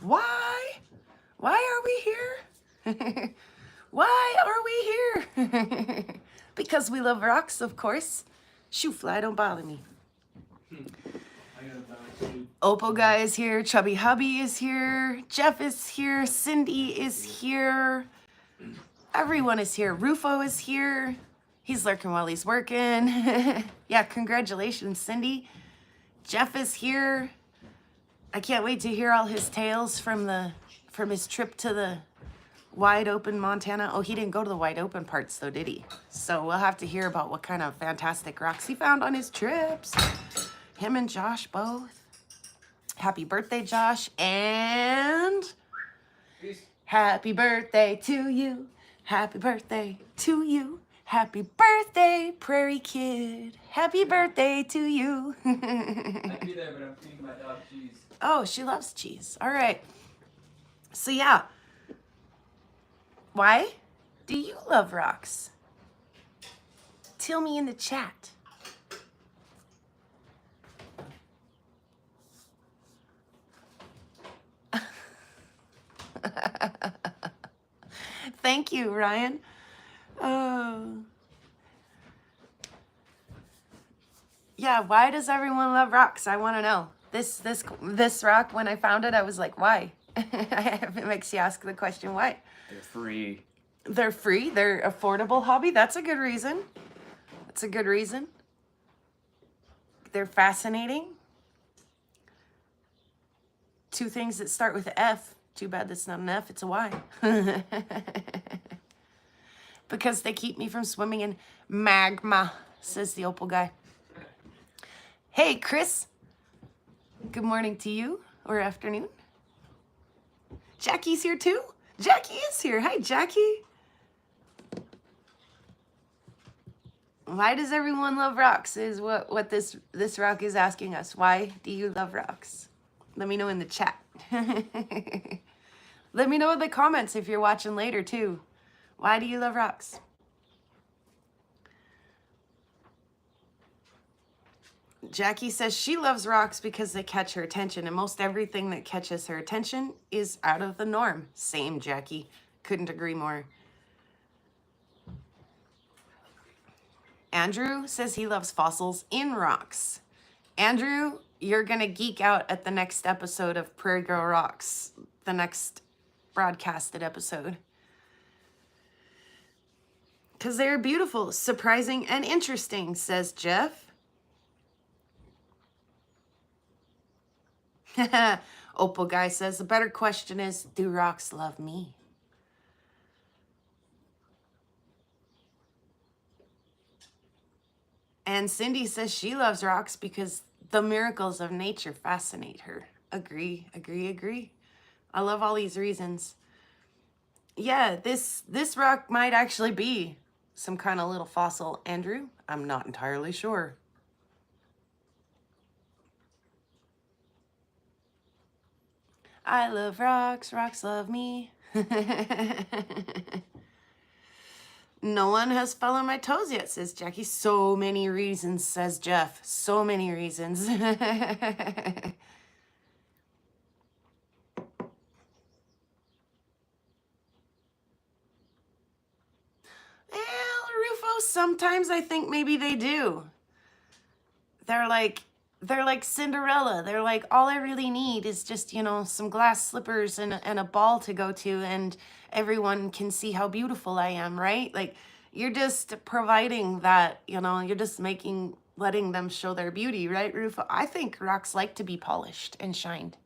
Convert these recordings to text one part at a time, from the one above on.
Why? Why are we here? Why are we here? Because we love rocks, of course. Shoo fly, don't bother me. Opal guy is here. Chubby hubby is here. Jeff is here. Cindy is here. Everyone is here. Rufo is here. He's lurking while he's working. Yeah, congratulations, Cindy. Jeff is here. I can't wait to hear all his tales from his trip to the wide open Montana. Oh, he didn't go to the wide open parts though, did he? So we'll have to hear about what kind of fantastic rocks he found on his trips. Him and Josh both. Happy birthday, Josh. And Peace. happy birthday to you. Happy birthday to you. Happy birthday, Prairie Kid. Happy birthday to you. I'd be there, but I'm feeding my dog cheese. Oh, she loves cheese. All right. So yeah. Why do you love rocks? Tell me in the chat. Thank you, Ryan. Oh. Yeah, why does everyone love rocks? I want to know. This rock, when I found it, I was like, why? It makes you ask the question, why? They're free. They're free. They're affordable hobby. That's a good reason. That's a good reason. They're fascinating. Two things that start with F. Too bad that's not an F, it's a Y. Because they keep me from swimming in magma, says the Opal guy. Hey, Chris. Good morning to you, or afternoon. Jackie's here too? Jackie is here. Hi, Jackie. Why does everyone love rocks is what this rock is asking us. Why do you love rocks? Let me know in the chat. Let me know in the comments if you're watching later too. Why do you love rocks? Jackie says she loves rocks because they catch her attention, and most everything that catches her attention is out of the norm. Same, Jackie. Couldn't agree more. Andrew says he loves fossils in rocks. Andrew, you're going to geek out at the next episode of Prairie Girl Rocks, the next broadcasted episode. Because they're beautiful, surprising, and interesting, says Jeff. Opal guy says, the better question is, do rocks love me? And Cindy says she loves rocks because the miracles of nature fascinate her. Agree, agree, agree. I love all these reasons. Yeah, this rock might actually be some kind of little fossil, Andrew. I'm not entirely sure. I love rocks, rocks love me. No one has fell on my toes yet, says Jackie. So many reasons, says Jeff. So many reasons. Well, Rufo, sometimes I think maybe they do. They're like Cinderella. They're like, all I really need is just, you know, some glass slippers and a ball to go to, and everyone can see how beautiful I am, right? Like, you're just providing that, you know, you're just letting them show their beauty, right, Rufo? I think rocks like to be polished and shined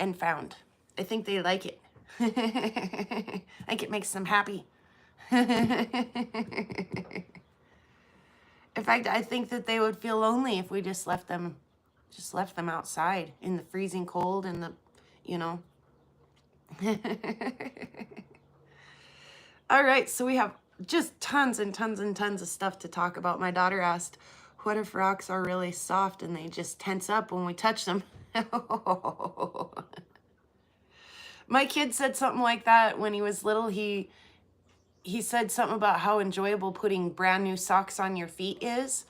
and found. I think they like it. I think it makes them happy. In fact, I think that they would feel lonely if we just left them outside in the freezing cold and the, you know. All right, so we have just tons and tons and tons of stuff to talk about. My daughter asked, what if rocks are really soft and they just tense up when we touch them? My kid said something like that when he was little. He said something about how enjoyable putting brand new socks on your feet is.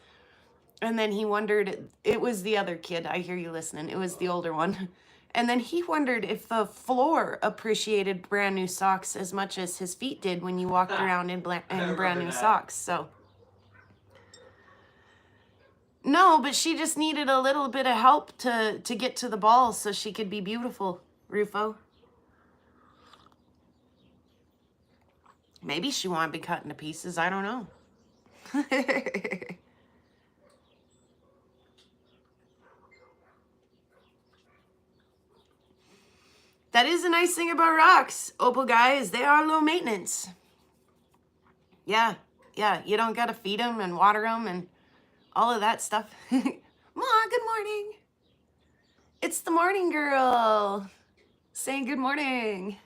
And then he wondered, it was the other kid, I hear you listening, it was the older one. And then he wondered if the floor appreciated brand new socks as much as his feet did when you walked around in brand new socks. So, no, but she just needed a little bit of help to get to the ball so she could be beautiful, Rufo. Maybe she wanted to be cut into pieces. I don't know. That is a nice thing about rocks, Opal guys. They are low maintenance. Yeah, you don't gotta feed them and water them and all of that stuff. Ma, good morning. It's the morning girl saying good morning.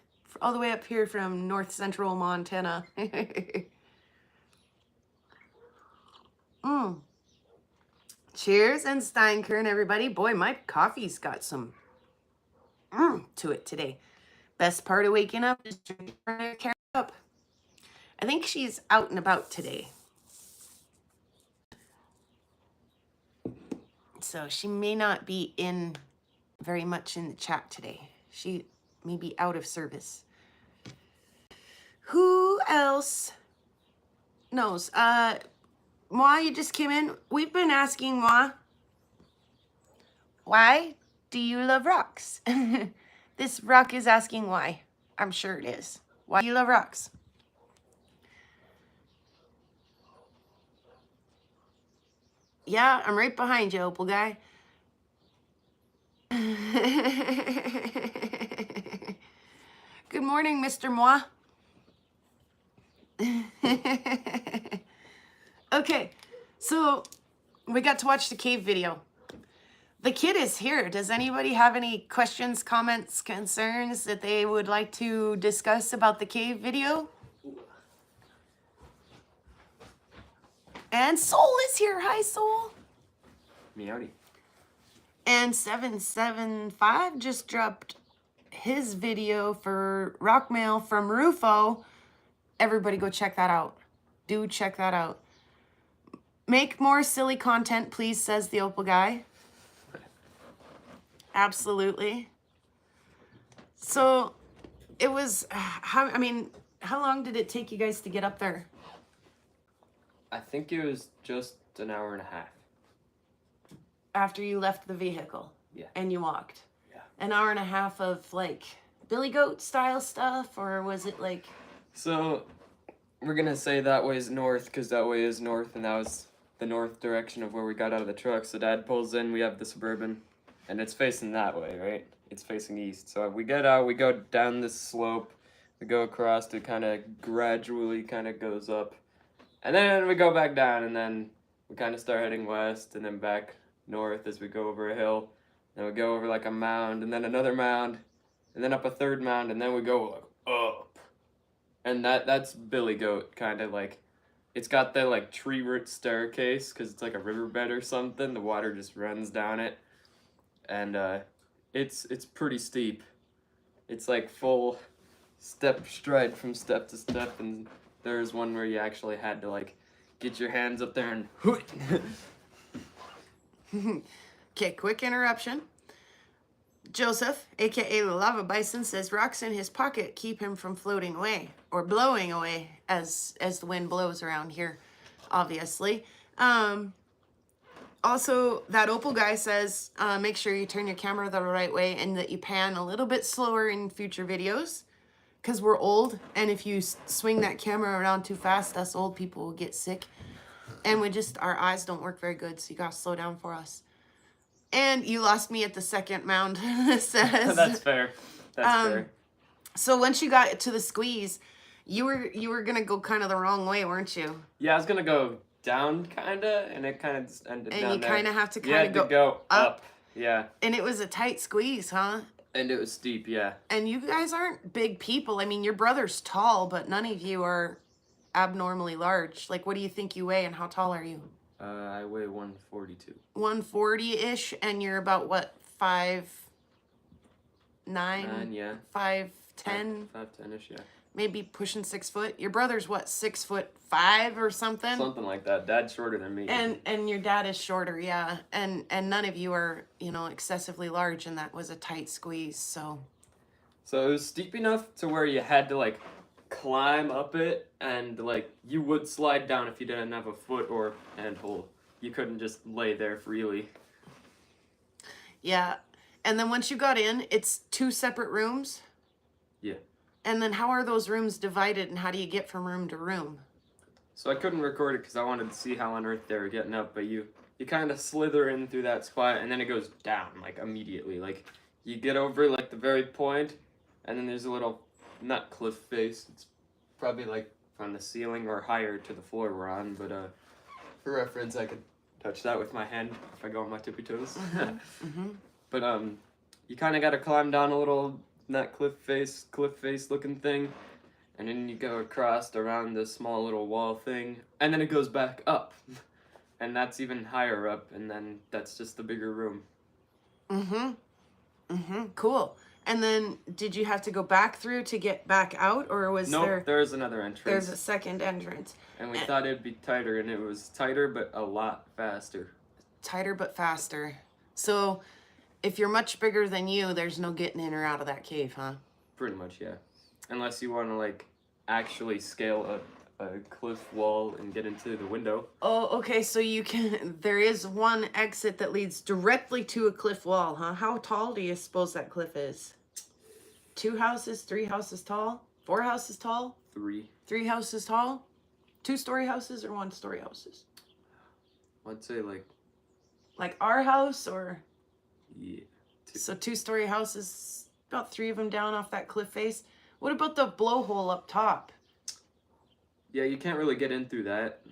All the way up here from north central Montana. Cheers and Steinkern, everybody. Boy, my coffee's got some to it today. Best part of waking up is drinking her cup. I think she's out and about today. So she may not be in very much in the chat today. She may be out of service. Who else knows? Moi, you just came in. We've been asking Moi, why do you love rocks? This rock is asking why. I'm sure it is. Why do you love rocks? Yeah, I'm right behind you, Opal guy. Good morning, Mr. Moi. Okay, so we got to watch the cave video. The kid is here. Does anybody have any questions, comments, concerns that they would like to discuss about the cave video? And Soul is here. Hi, Soul. Meowdy. And 775 just dropped his video for rock mail from Rufo. Everybody go check that out. Do check that out. Make more silly content, please, says the Opal guy. Absolutely. So it was, how long did it take you guys to get up there? I think it was just an hour and a half. After you left the vehicle? Yeah. And you walked? Yeah. An hour and a half of like Billy Goat style stuff, or was it like? So we're gonna say that way is north because that way is north, and that was the north direction of where we got out of the truck. So Dad pulls in, we have the Suburban, and it's facing that way, right? It's facing east. So we get out, we go down this slope, we go across, it kind of gradually kind of goes up, and then we go back down, and then we kind of start heading west, and then back north as we go over a hill. Then we go over like a mound, and then another mound, and then up a third mound, and then we go like up. And that's Billy Goat, kind of like, it's got the like tree root staircase because it's like a riverbed or something. The water just runs down it, and it's pretty steep. It's like full step stride from step to step, and there's one where you actually had to like get your hands up there and Okay, quick interruption. Joseph, aka Lava Bison, says rocks in his pocket keep him from floating away or blowing away as the wind blows around here, obviously. Also, that Opal guy says make sure you turn your camera the right way and that you pan a little bit slower in future videos because we're old, and if you swing that camera around too fast, us old people will get sick, and our eyes don't work very good, so you gotta slow down for us. And you lost me at the second mound, says. That's fair. That's fair. So once you got to the squeeze, you were gonna go kind of the wrong way, weren't you? Yeah, I was gonna go down kinda, and it kind of just ended down there. And you kind of have to You kind had of to go up. Yeah. And it was a tight squeeze, huh? And it was steep, yeah. And you guys aren't big people. I mean, your brother's tall, but none of you are abnormally large. Like, what do you think you weigh, and how tall are you? I weigh 142. 140-ish, and you're about what, 5'9"? 9, yeah. 5'10"? 5'10"-ish, yeah. maybe pushing 6 foot. Your brother's what, 6'5" or something? Something like that. Dad's shorter than me. And your dad is shorter, yeah. And none of you are, excessively large, and that was a tight squeeze, so. So it was steep enough to where you had to like climb up it, and like you would slide down if you didn't have a foot or handhold. You couldn't just lay there freely. Yeah. And then once you got in, it's 2 separate rooms. Yeah. And then how are those rooms divided, and how do you get from room to room? So I couldn't record it because I wanted to see how on earth they were getting up, but you kind of slither in through that spot, and then it goes down like immediately. Like you get over like the very point, and then there's a little not cliff face. It's probably like from the ceiling or higher to the floor we're on, but for reference I could touch that with my hand if I go on my tippy toes. But you kind of got to climb down a little not cliff face looking thing, and then you go across around this small little wall thing, and then it goes back up, and that's even higher up, and then that's just the bigger room. Cool. And then did you have to go back through to get back out, or was there's another entrance. There's a second entrance. And we thought it'd be tighter, and it was tighter but a lot faster. Tighter but faster. So if you're much bigger than you, there's no getting in or out of that cave, huh? Pretty much, yeah. Unless you want to like actually scale a cliff wall and get into the window. Oh, okay, so there is one exit that leads directly to a cliff wall, huh? How tall do you suppose that cliff is? 2 houses, 3 houses tall? 4 houses tall? 3. 3 houses tall? 2-story houses or 1-story houses? I'd say like our house, or? Yeah. 2. So 2-story houses, about 3 of them down off that cliff face. What about the blowhole up top? Yeah, you can't really get in through that.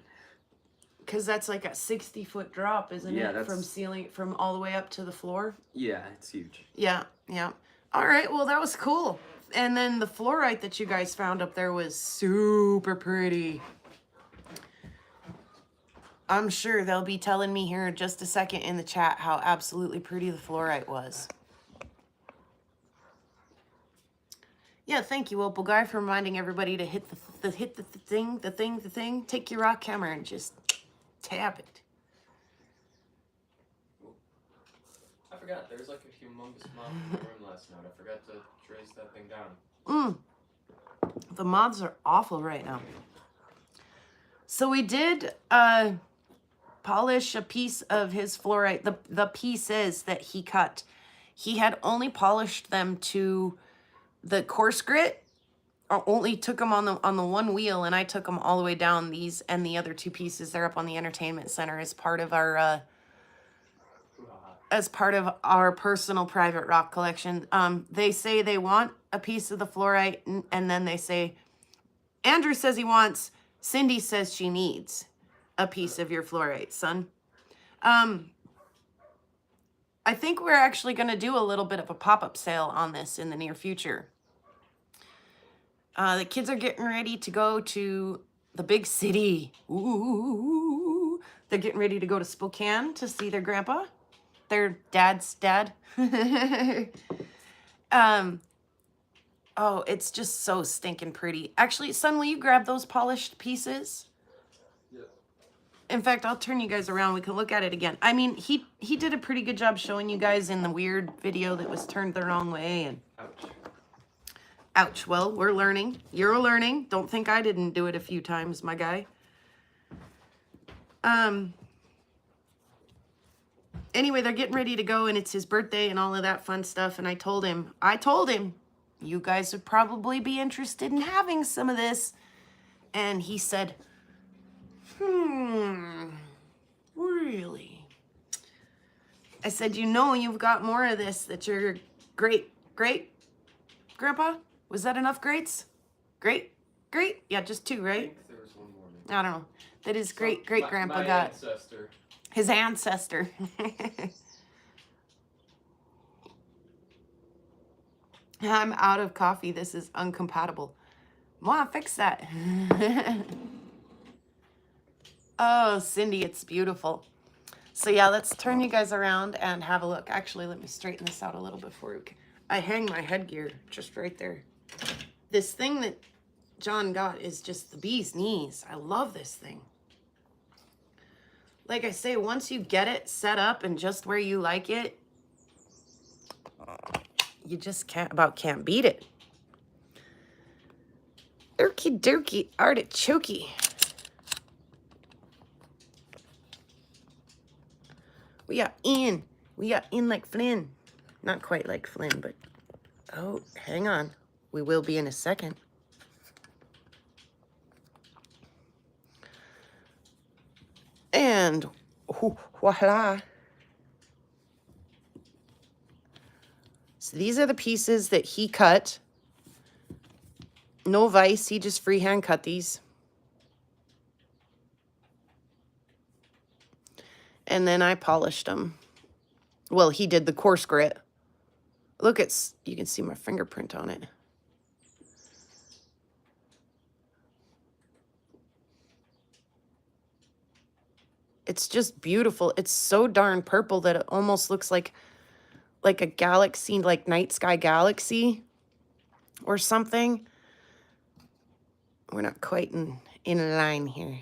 Because that's like a 60-foot drop, isn't it? From all the way up to the floor? Yeah, it's huge. Yeah. All right, well, that was cool. And then the fluorite that you guys found up there was super pretty. I'm sure they'll be telling me here in just a second in the chat how absolutely pretty the fluorite was. Yeah, thank you, Opal Guy, for reminding everybody to hit the thing. Take your rock camera and just tap it. I forgot, there was like a humongous moth in the room last night. I forgot to trace that thing down. The moths are awful right now. So we did polish a piece of his fluorite, the pieces that he cut. He had only polished them to the coarse grit, or only took them on the one wheel, and I took them all the way down. These and the other 2 pieces, they're up on the entertainment center as part of our personal private rock collection. They say they want a piece of the fluorite, and then they say, Andrew says he wants, Cindy says she needs a piece of your fluorite, son. I think we're actually going to do a little bit of a pop-up sale on this in the near future. The kids are getting ready to go to the big city. Ooh, they're getting ready to go to Spokane to see their grandpa, their dad's dad. Oh, it's just so stinking pretty. Actually, son, will you grab those polished pieces? In fact, I'll turn you guys around. We can look at it again. I mean, he did a pretty good job showing you guys in the weird video that was turned the wrong way. And ouch. Well, we're learning. You're learning. Don't think I didn't do it a few times, my guy. Anyway, they're getting ready to go, and it's his birthday and all of that fun stuff. And I told him, you guys would probably be interested in having some of this. And he said, really? I said, you've got more of this that your great grandpa? Was that enough greats? Great? Yeah, just 2, right? I think there was one more. I don't know. That his great grandpa got. Ancestor. His ancestor. I'm out of coffee. This is incompatible. Mom, fix that. Oh, Cindy, it's beautiful. So yeah, let's turn you guys around and have a look. Actually, let me straighten this out a little before I hang my headgear just right there. This thing that John got is just the bee's knees. I love this thing. Like I say, once you get it set up and just where you like it, you just can't beat it. Erky dokie artichoke. We got in like Flynn. Not quite like Flynn, but oh, hang on. We will be in a second. And voila. So these are the pieces that he cut. No vise, he just freehand cut these. And then I polished them. Well, he did the coarse grit. Look, you can see my fingerprint on it. It's just beautiful. It's so darn purple that it almost looks like a galaxy, like night sky galaxy or something. We're not quite in line here.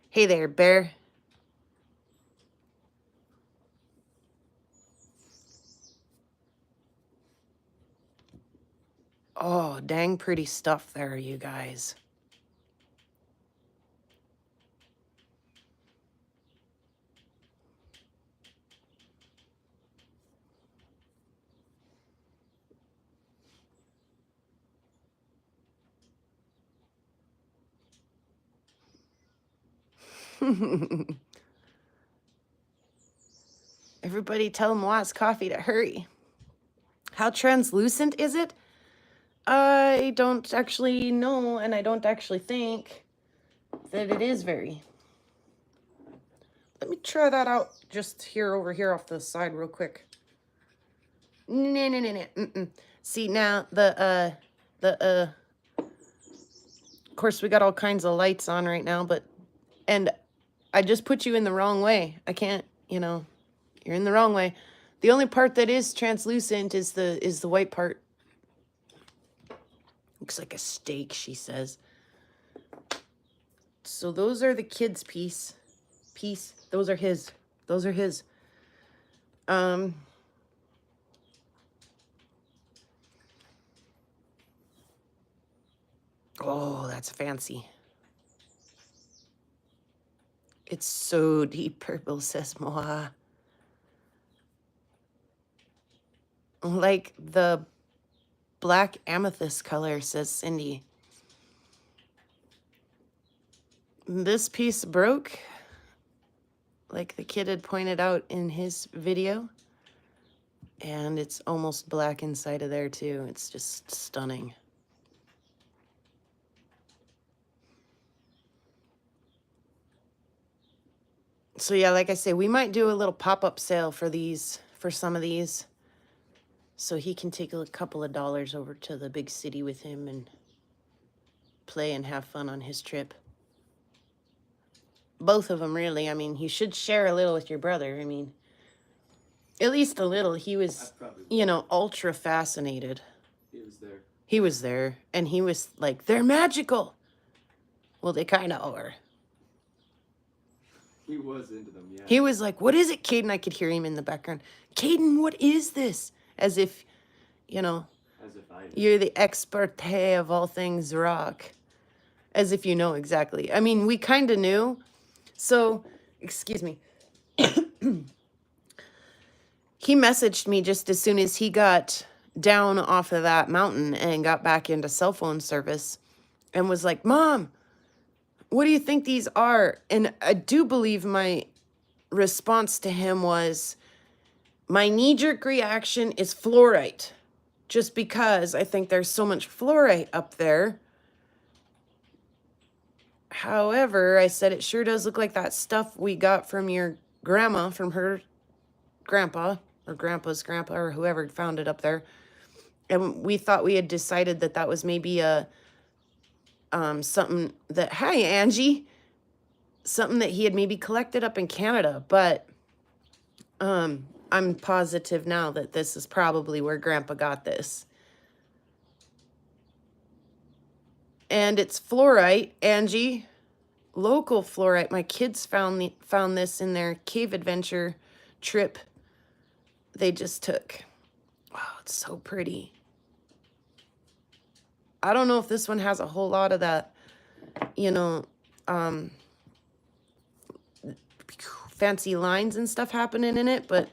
Hey there, bear. Oh, dang pretty stuff there, you guys. Everybody tell Moaz Coffee to hurry. How translucent is it? I don't actually know, and I don't actually think that it is very. Let me try that out just over here off the side real quick. No. See, now, of course, we got all kinds of lights on right now, and I just put you in the wrong way. I can't, you're in the wrong way. The only part that is translucent is the white part. Looks like a steak, she says. So those are the kids' piece. Those are his. Oh, that's fancy. It's so deep purple, says Moa. Like the black amethyst color, says Cindy. This piece broke, like the kid had pointed out in his video. And it's almost black inside of there too. It's just stunning. So yeah, like I say, we might do a little pop-up sale for some of these. So he can take a couple of dollars over to the big city with him and play and have fun on his trip. Both of them, really. I mean, you should share a little with your brother. I mean, at least a little. He was, ultra fascinated. He was there. And he was like, they're magical. Well, they kind of are. He was into them, yeah. He was like, what is it, Caden? I could hear him in the background. Caden, what is this? As if, As if I knew. You're the expert of all things rock. As if you know exactly. I mean, we kind of knew. So, excuse me. He messaged me just as soon as he got down off of that mountain and got back into cell phone service and was like, Mom, what do you think these are? And I do believe my response to him was, my knee-jerk reaction is fluorite, just because I think there's so much fluorite up there. However, I said, it sure does look like that stuff we got from your grandma, from her grandpa, or grandpa's grandpa, or whoever found it up there. And we thought we had decided that that was maybe a, something that, hi, Angie, something that he had maybe collected up in Canada. But, I'm positive now that this is probably where Grandpa got this. And it's fluorite, Angie. Local fluorite. My kids found this in their cave adventure trip they just took. Wow, it's so pretty. I don't know if this one has a whole lot of that, you know, fancy lines and stuff happening in it, but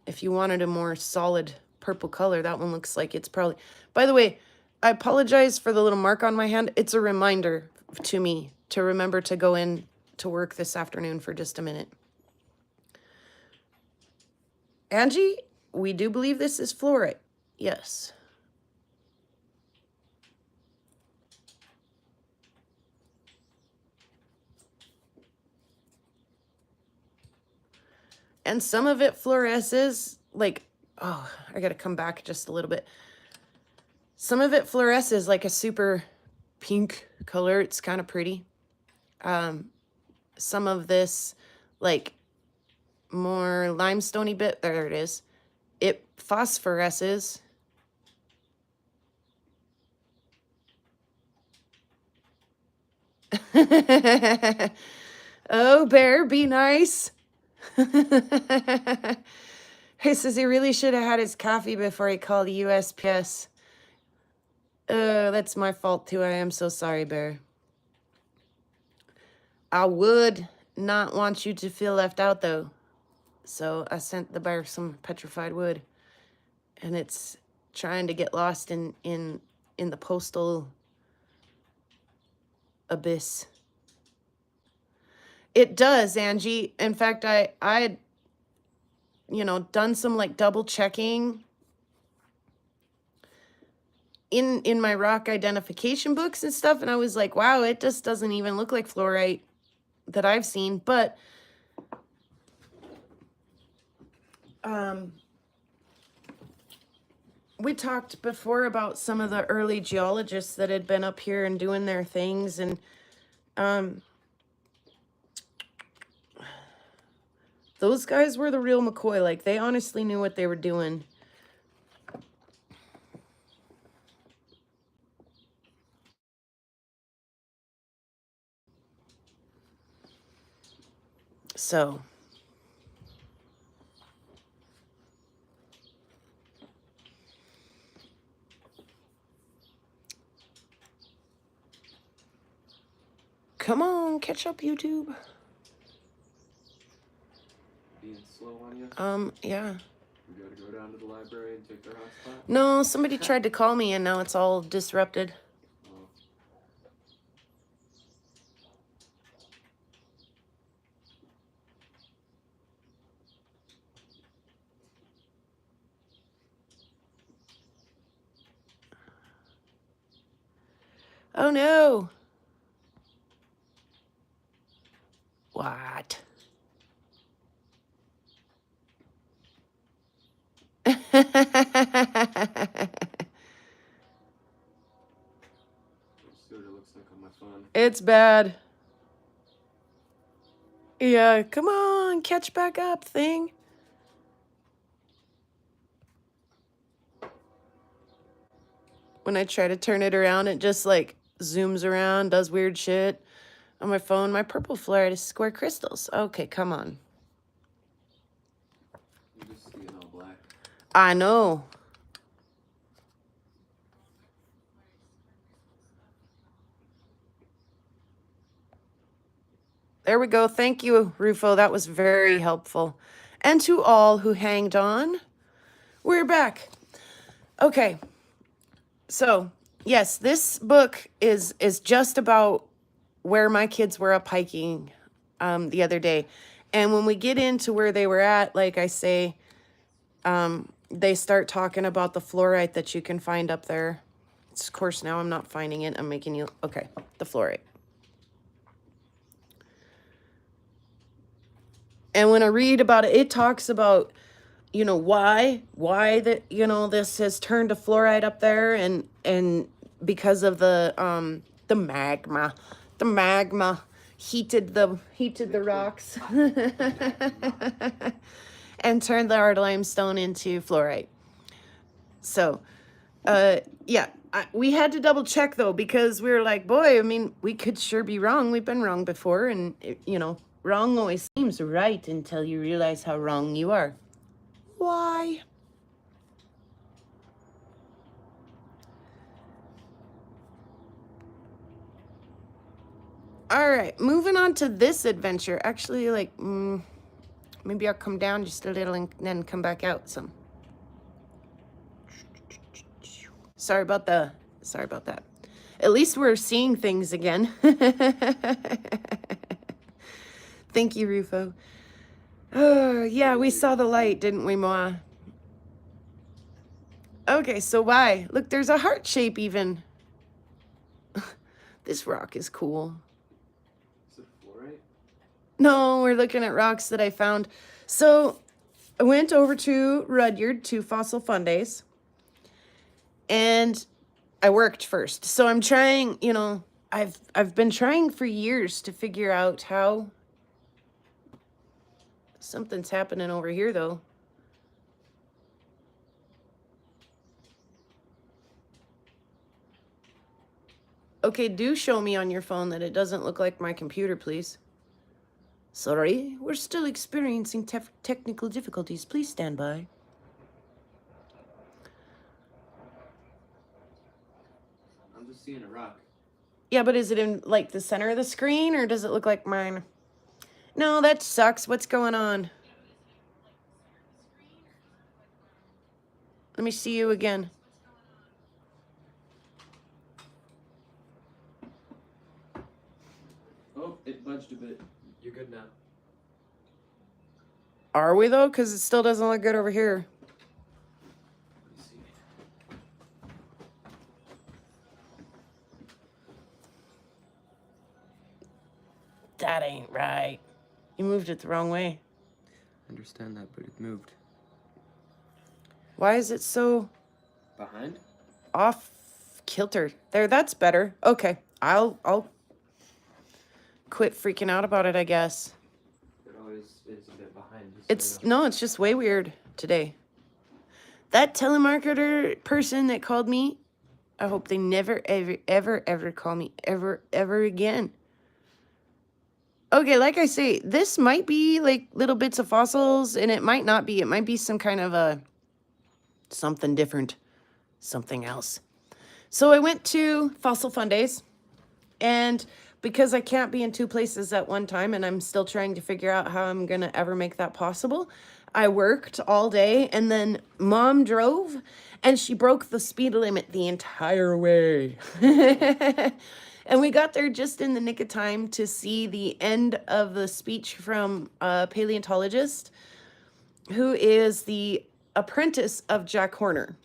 if you wanted a more solid purple color, that one looks like it's probably... By the way, I apologize for the little mark on my hand. It's a reminder to me to remember to go in to work this afternoon for just a minute. Angie, we do believe this is fluorite. Yes. And some of it fluoresces, like, oh, I gotta come back just a little bit. Some of it fluoresces like a super pink color. It's kind of pretty. Some of this, like, more limestoney bit, there it is. It phosphoresces. Oh, Bear, be nice. He says he really should have had his coffee before he called USPS. That's my fault too. I am so sorry, Bear. I would not want you to feel left out though. So I sent the bear some petrified wood. And it's trying to get lost in the postal abyss. It does, Angie. In fact, I had, you know, done some like double checking in my rock identification books and stuff, and I was like, wow, it just doesn't even look like fluorite that I've seen. But we talked before about some of the early geologists that had been up here and doing their things, and those guys were the real McCoy. Like, they honestly knew what they were doing. So, come on, catch up, YouTube. Being slow on you? Yeah. You gotta go down to the library and take their hotspot? No, somebody tried to call me and now it's all disrupted. Oh no. What? It's bad. Yeah, come on, catch back up, thing. When I try to turn it around, it just like zooms around, does weird shit. On my phone, my purple fluorite is square crystals. Okay, come on. You just see it all black. I know. There we go. Thank you, Rufo. That was very helpful. And to all who hanged on, we're back. Okay. So, yes, this book is just about where my kids were up hiking the other day. And when we get into where they were at, like I say, they start talking about the fluorite that you can find up there. Of course, now I'm not finding it. I'm making you... Okay, the fluorite. And when I read about it, it talks about, you know, why that, you know, this has turned to fluorite up there, and because of the magma. The magma heated the rocks and turned our limestone into fluorite. So, yeah, We had to double check though, because we were like, boy, I mean, we could sure be wrong. We've been wrong before, and you know, wrong always seems right until you realize how wrong you are. Why? All right, moving on to this adventure. Actually, like, maybe I'll come down just a little and then come back out some. Sorry about that. At least we're seeing things again. Thank you, Rufo. Oh, yeah, we saw the light, didn't we, Ma? Okay, so why? Look, there's a heart shape even. This rock is cool. Is it fluorite? No, we're looking at rocks that I found. So I went over to Rudyard to Fossil Fun Days. And I worked first. So I'm trying, you know, I've been trying for years to figure out how. Something's happening over here though. Okay, do show me on your phone that it doesn't look like my computer, please. Sorry, we're still experiencing technical difficulties. Please stand by. I'm just seeing a rock. Yeah, but is it in like the center of the screen or does it look like mine? No, that sucks. What's going on? Let me see you again. Oh, it budged a bit. You're good now. Are we though? Because it still doesn't look good over here. Let me see. That ain't right. You moved it the wrong way. I understand that, but it moved. Why is it so Behind? off kilter? There, that's better. Okay, I'll quit freaking out about it, I guess. It always is a bit behind. It's just way weird today. That telemarketer person that called me, I hope they never, ever call me ever again. Okay, like I say, this might be like little bits of fossils, and it might not be. It might be some kind of a something different, something else. So I went to Fossil Fun Days, and because I can't be in two places at one time, and I'm still trying to figure out how I'm gonna ever make that possible, I worked all day, and then Mom drove, and she broke the speed limit the entire way. And we got there just in the nick of time to see the end of the speech from a paleontologist who is the apprentice of Jack Horner.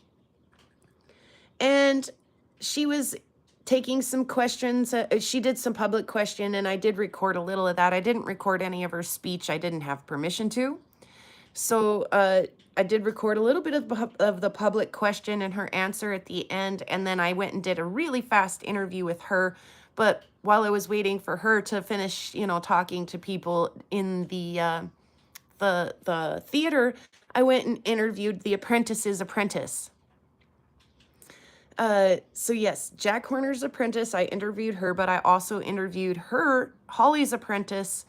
And she was taking some questions. She did some public question, and I did record a little of that. I didn't record any of her speech. I didn't have permission to. So I did record a little bit of the public question and her answer at the end, and then I went and did a really fast interview with her. But while I was waiting for her to finish, you know, talking to people in the theater, I went and interviewed the apprentice's apprentice. So yes, Jack Horner's apprentice, I interviewed her, but I also interviewed Holly's apprentice.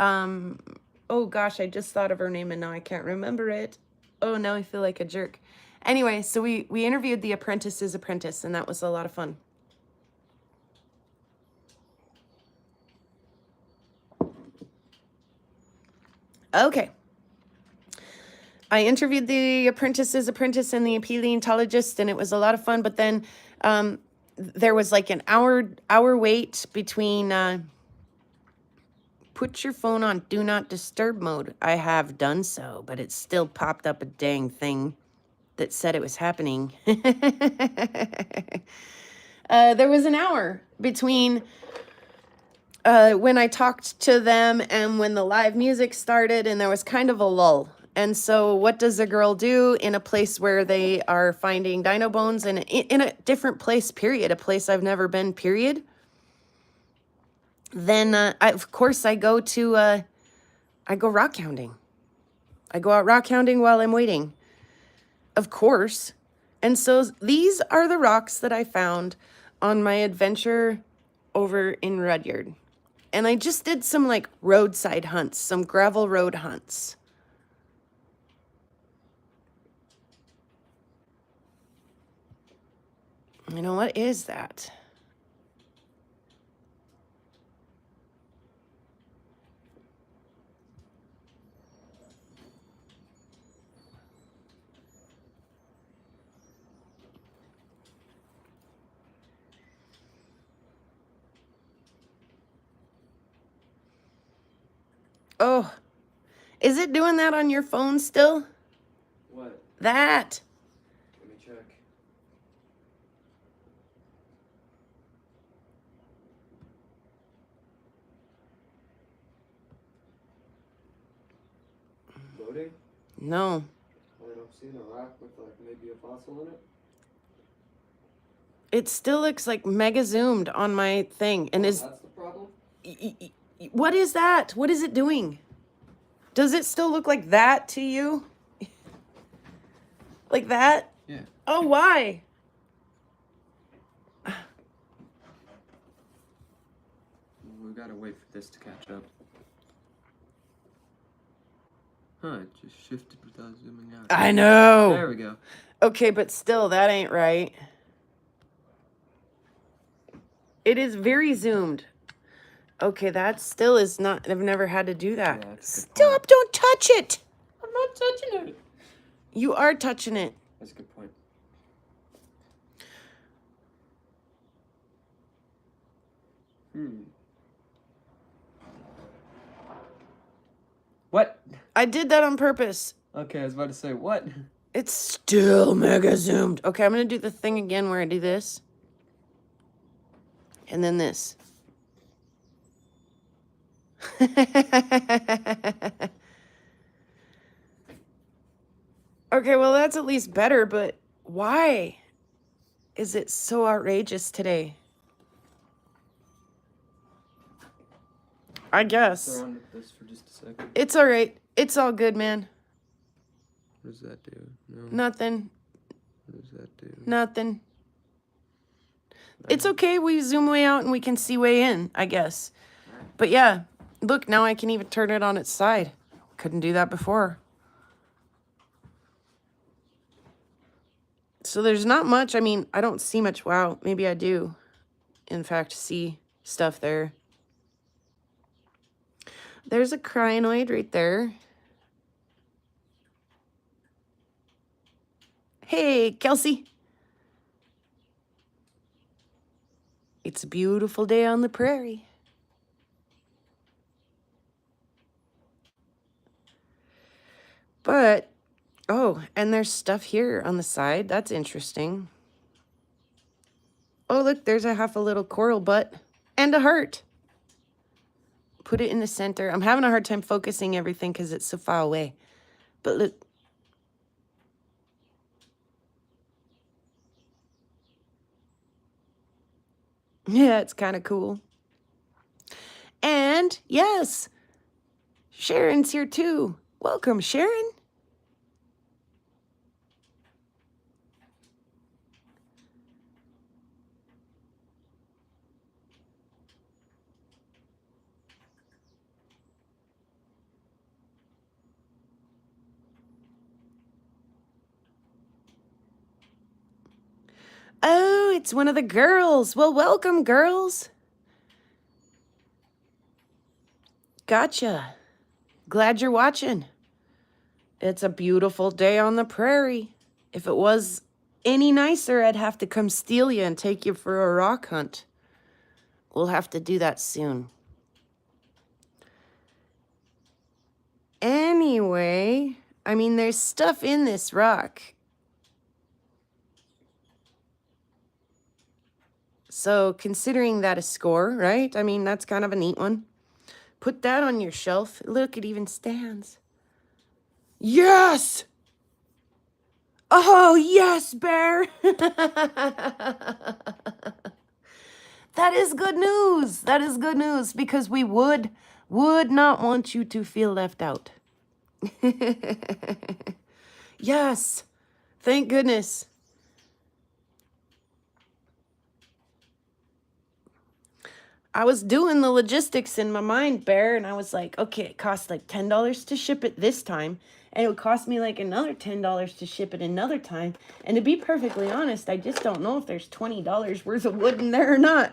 Oh gosh, I just thought of her name and now I can't remember it. Oh, now I feel like a jerk. Anyway, so we interviewed the apprentice's apprentice, and that was a lot of fun. Okay. I interviewed the apprentice's apprentice and the paleontologist, and it was a lot of fun. But then there was like an hour wait between. Put your phone on do not disturb mode. I have done so, but it still popped up a dang thing that said it was happening. There was an hour between when I talked to them and when the live music started, and there was kind of a lull. And so what does a girl do in a place where they are finding dino bones in a different place, period, a place I've never been, period? Then, of course, I go rock hounding. I go out rock hounding while I'm waiting. Of course, And so these are the rocks that I found on my adventure over in Rudyard. And I just did some like roadside hunts, some gravel road hunts. You know, what is that? Oh, is it doing that on your phone still? What? That. Let me check. Loading? No. I don't see a rock with like maybe a fossil in it. It still looks like mega zoomed on my thing. And is That's the problem? what is that? What is it doing? Does it still look like that to you? Like that? Yeah. Oh, why? We gotta wait for this to catch up. Huh, it just shifted without zooming out. I know. There we go. Okay, but still, that ain't right. It is very zoomed. Okay, that still is not, I've never had to do that. Yeah, that's a good Stop, point. don't touch it. I'm not touching it. You are touching it. That's a good point. What? I did that on purpose. Okay, I was about to say, what? It's still mega zoomed. Okay, I'm gonna do the thing again where I do this. And then this. Okay, well, that's at least better, but why is it so outrageous today? I guess. Surround with this for just a second. It's all right. It's all good, man. What does that do? No. Nothing. What does that do? Nothing. It's okay. We zoom way out and we can see way in, I guess. But yeah, look, now I can even turn it on its side. Couldn't do that before. So there's not much. I mean, I don't see much. Wow, maybe I do, in fact, see stuff there. There's a crinoid right there. Hey, Kelsey. It's a beautiful day on the prairie. But, oh, and there's stuff here on the side. That's interesting. Oh, look, there's a half a little coral butt and a heart. Put it in the center. I'm having a hard time focusing everything because it's so far away. But look. Yeah, it's kind of cool. And, yes, Sharon's here too. Welcome, Sharon. Oh, it's one of the girls. Well, welcome, girls. Gotcha. Glad you're watching. It's a beautiful day on the prairie. If it was any nicer, I'd have to come steal you and take you for a rock hunt. We'll have to do that soon. Anyway, I mean, there's stuff in this rock. So considering that a score, right? I mean, that's kind of a neat one. Put that on your shelf. Look, it even stands. Yes! Oh, yes, Bear! That is good news. That is good news because we would not want you to feel left out. Yes. Thank goodness. I was doing the logistics in my mind, Bear, and I was like, okay, it costs like $10 to ship it this time, and it would cost me like another $10 to ship it another time. And to be perfectly honest, I just don't know if there's $20 worth of wood in there or not.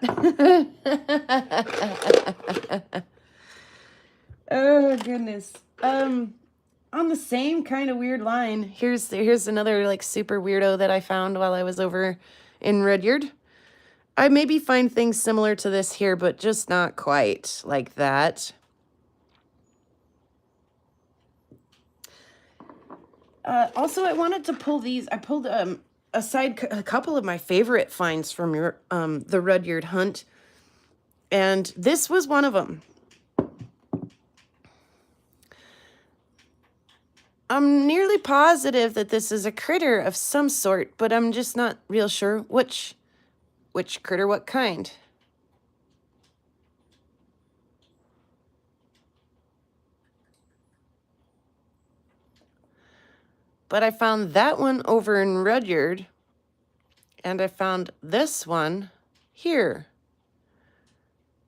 Oh goodness. On the same kind of weird line, here's another like super weirdo that I found while I was over in Rudyard. I maybe find things similar to this here, but just not quite like that. Also, I wanted to pull these. I pulled aside a couple of my favorite finds from the Rudyard hunt, and this was one of them. I'm nearly positive that this is a critter of some sort, but I'm just not real sure which critter, what kind. But I found that one over in Rudyard, and I found this one here.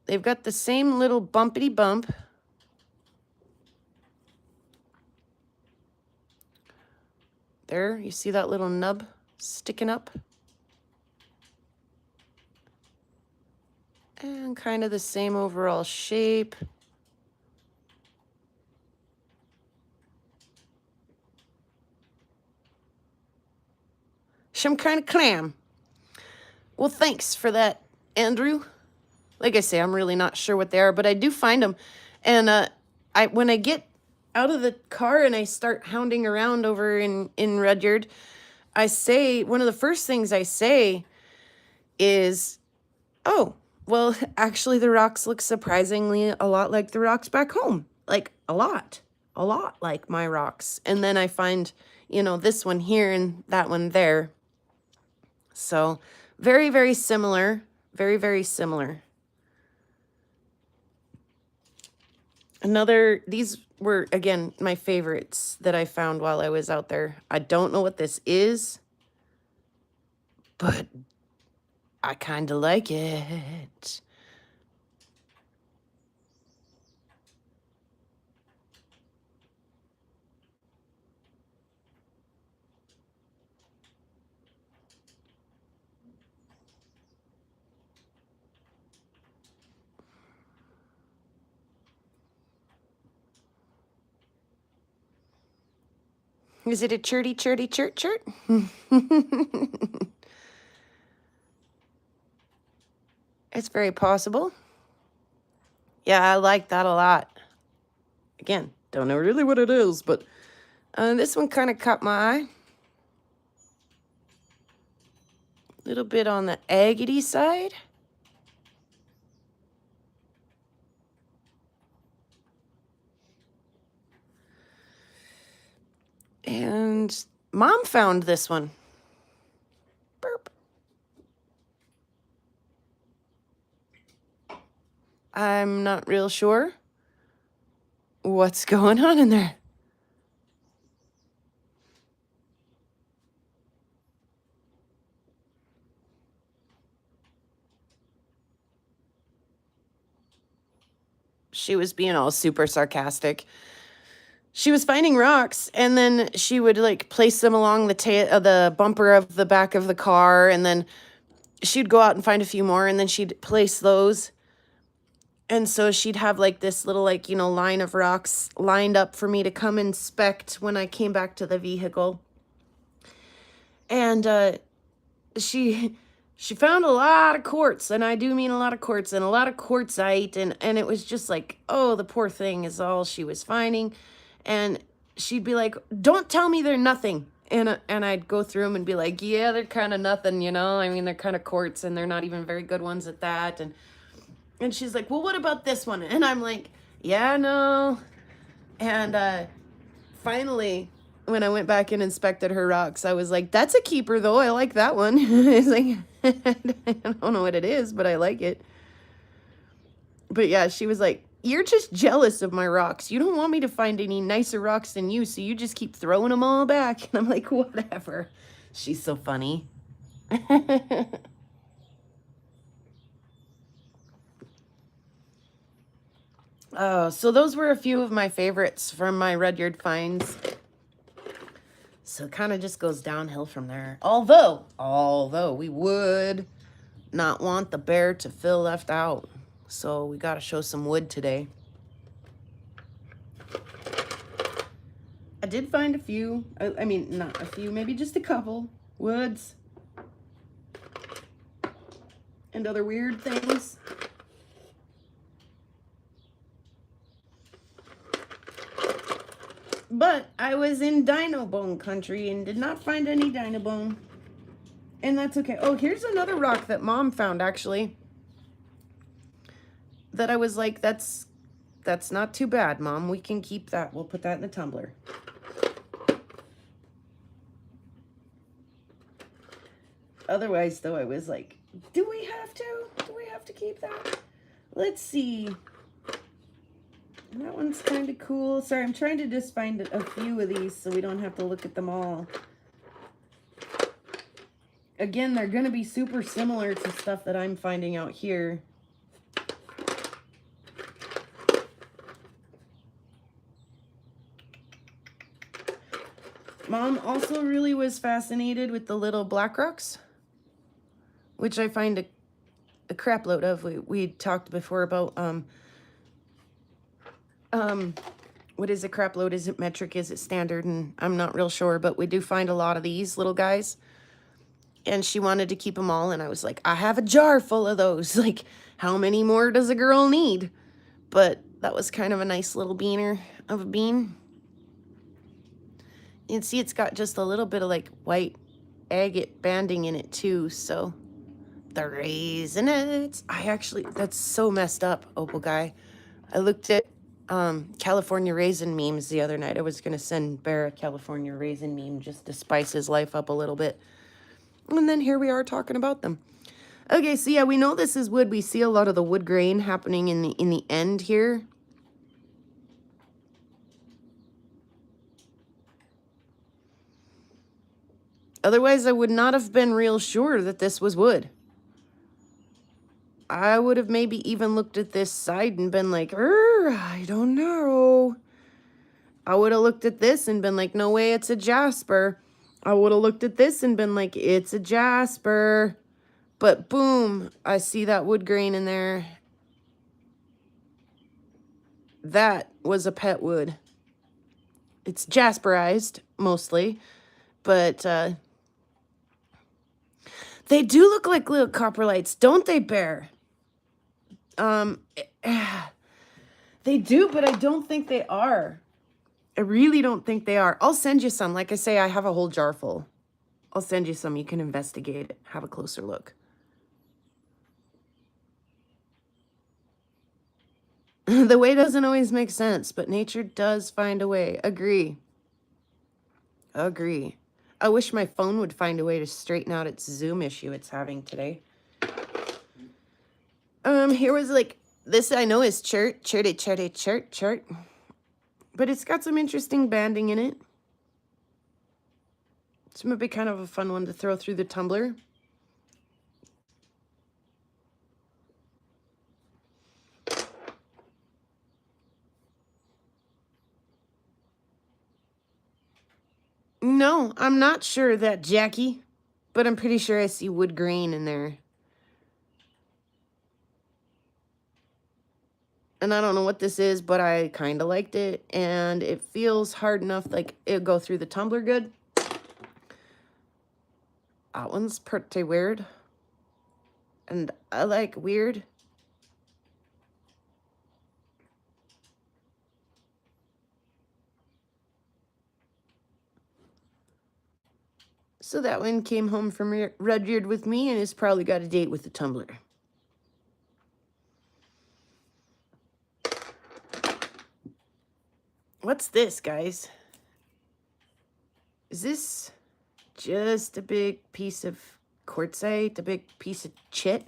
They've got the same little bumpity bump. There, you see that little nub sticking up? And kind of the same overall shape. Some kind of clam. Well, thanks for that, Andrew. Like I say, I'm really not sure what they are, but I do find them. And when I get out of the car and I start hounding around over in Rudyard, I say, one of the first things I say is, oh, well, actually the rocks look surprisingly a lot like the rocks back home. Like a lot like my rocks. And then I find, you know, this one here and that one there. So very, very similar. Very, very similar. These were, again, my favorites that I found while I was out there. I don't know what this is, but I kind of like it. Is it a chirty, chirty, chirp, chirp? It's very possible. Yeah, I like that a lot. Again, don't know really what it is, but this one kind of caught my eye. A little bit on the agate side. And Mom found this one. Burp. I'm not real sure what's going on in there. She was being all super sarcastic. She was finding rocks, and then she would like place them along the bumper of the back of the car, and then she'd go out and find a few more, and then she'd place those. And so she'd have like this little like, you know, line of rocks lined up for me to come inspect when I came back to the vehicle. And she found a lot of quartz, and I do mean a lot of quartz, and a lot of quartzite, and it was just like, oh, the poor thing is all she was finding. And she'd be like, don't tell me they're nothing. And I'd go through them and be like, yeah, they're kind of nothing, you know? I mean, they're kind of quartz, and they're not even very good ones at that. And she's like, well, what about this one? And I'm like, yeah, no. And finally, when I went back and inspected her rocks, I was like, that's a keeper, though. I like that one. It's like, I don't know what it is, but I like it. But yeah, she was like, you're just jealous of my rocks. You don't want me to find any nicer rocks than you, so you just keep throwing them all back. And I'm like, whatever. She's so funny. So those were a few of my favorites from my Rudyard finds. So it kind of just goes downhill from there. Although we would not want the bear to feel left out. So we got to show some wood today. I did find a few. I mean, not a few, maybe just a couple woods and other weird things. But I was in dino bone country and did not find any dino bone. And that's okay. Oh, here's another rock that Mom found, actually. That I was like, that's not too bad, Mom. We can keep that. We'll put that in the tumbler. Otherwise, though, I was like, do we have to? Do we have to keep that? Let's see. That one's kind of cool. Sorry, I'm trying to just find a few of these so we don't have to look at them all. Again, they're going to be super similar to stuff that I'm finding out here. Mom also really was fascinated with the little black rocks, which I find a crap load of. We talked before about what is a crap load? Is it metric? Is it standard? And I'm not real sure, but we do find a lot of these little guys. And she wanted to keep them all, and I was like, I have a jar full of those. Like, how many more does a girl need? But that was kind of a nice little beaner of a bean. You can see it's got just a little bit of like white agate banding in it too, so the raisins. That's so messed up, Opal Guy. I looked at California raisin memes the other night. I was going to send Bear a California raisin meme just to spice his life up a little bit. And then here we are talking about them. Okay, so yeah, we know this is wood. We see a lot of the wood grain happening in the end here. Otherwise, I would not have been real sure that this was wood. I would have maybe even looked at this side and been like, I don't know. I would have looked at this and been like, no way, it's a jasper. I would have looked at this and been like, it's a jasper. But boom, I see that wood grain in there. That was a pet wood. It's jasperized, mostly. But they do look like little coprolites, don't they, Bear? They do, but I don't think they are. I really don't think they are. I'll send you some. Like I say, I have a whole jar full. I'll send you some. You can investigate it. Have a closer look. The way doesn't always make sense, but nature does find a way. Agree. Agree. I wish my phone would find a way to straighten out its zoom issue it's having today. Here was like, this I know is chert. But it's got some interesting banding in it. It's going to be kind of a fun one to throw through the tumbler. No, I'm not sure that, Jackie. But I'm pretty sure I see wood grain in there. And I don't know what this is, but I kind of liked it. And it feels hard enough, like it'll go through the tumbler good. That one's pretty weird. And I like weird. So that one came home from Rudyard with me and has probably got a date with the tumbler. What's this, guys? Is this just a big piece of quartzite, a big piece of chit?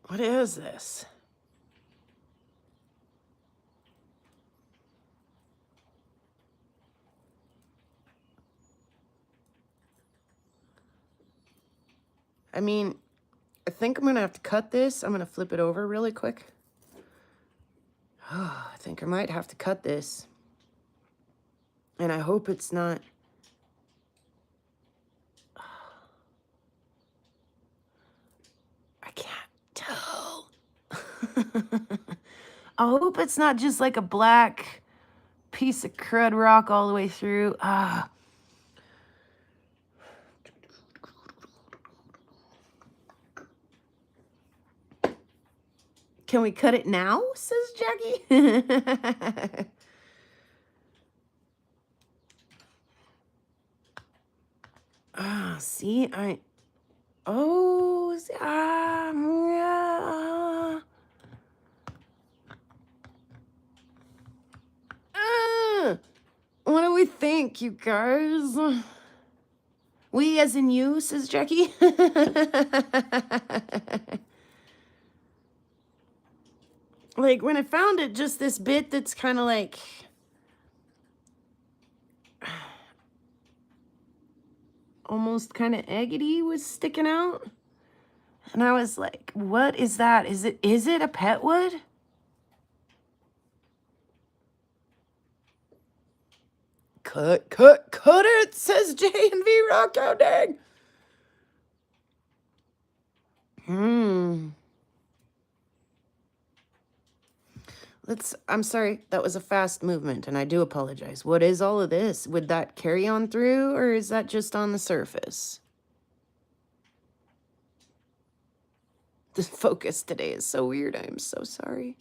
What is this? I mean, I think I'm going to have to cut this. I'm going to flip it over really quick. Oh, I think I might have to cut this. And I hope it's not... I can't tell. I hope it's not just like a black piece of crud rock all the way through. Ah. Can we cut it now? Says Jackie. Ah, see, oh, yeah. What do we think, you guys? We as in you, says Jackie. Like, when I found it, just this bit that's kind of like... almost kind of agate was sticking out. And I was like, what is that? Is it a pet wood? Cut it, says J&V Rock. How dang. I'm sorry, that was a fast movement, and I do apologize. What is all of this? Would that carry on through, or is that just on the surface? The focus today is so weird. I am so sorry.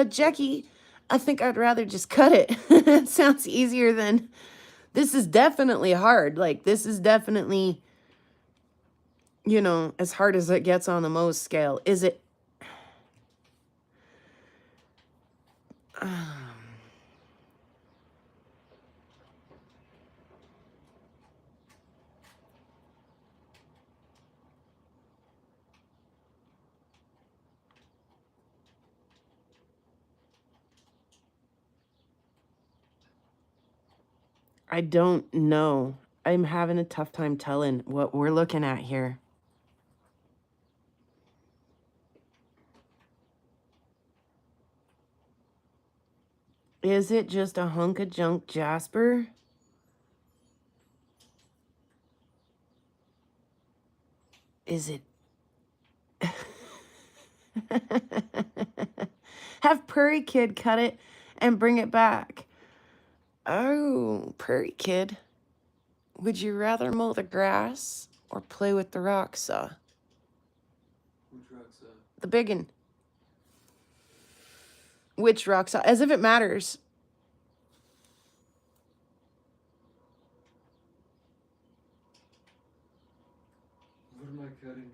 Jackie, I think I'd rather just cut it. It sounds easier than... This is definitely hard. Like, this is definitely, you know, as hard as it gets on the Mohs scale. Is it... I don't know. I'm having a tough time telling what we're looking at here. Is it just a hunk of junk jasper? Is it... Have Prairie Kid cut it and bring it back. Oh, Prairie Kid. Would you rather mow the grass or play with the rock saw? Which rock saw? The biggin. Which rock saw? As if it matters. What am I cutting?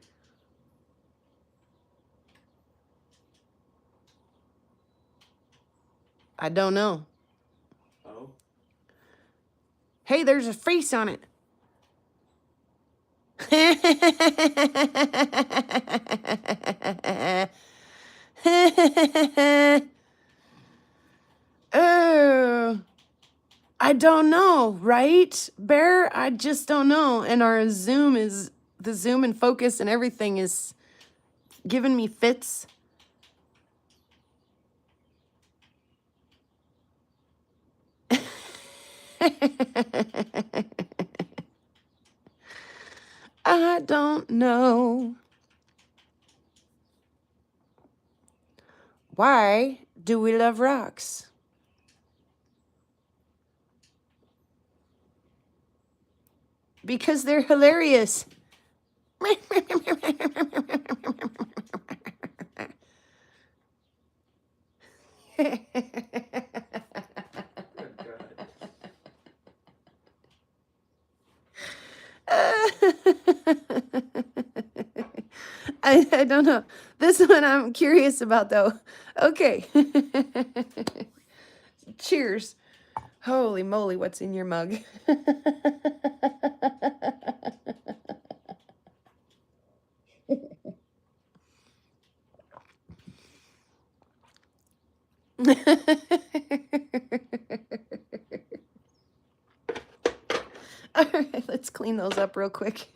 I don't know. Oh? Hey, there's a face on it. Oh, I don't know, right, Bear? I just don't know. And our zoom is, the zoom and focus and everything is giving me fits. I don't know. Why do we love rocks? Because they're hilarious. I don't know. This one I'm curious about, though. Okay. Cheers. Holy moly, what's in your mug? clean those up real quick.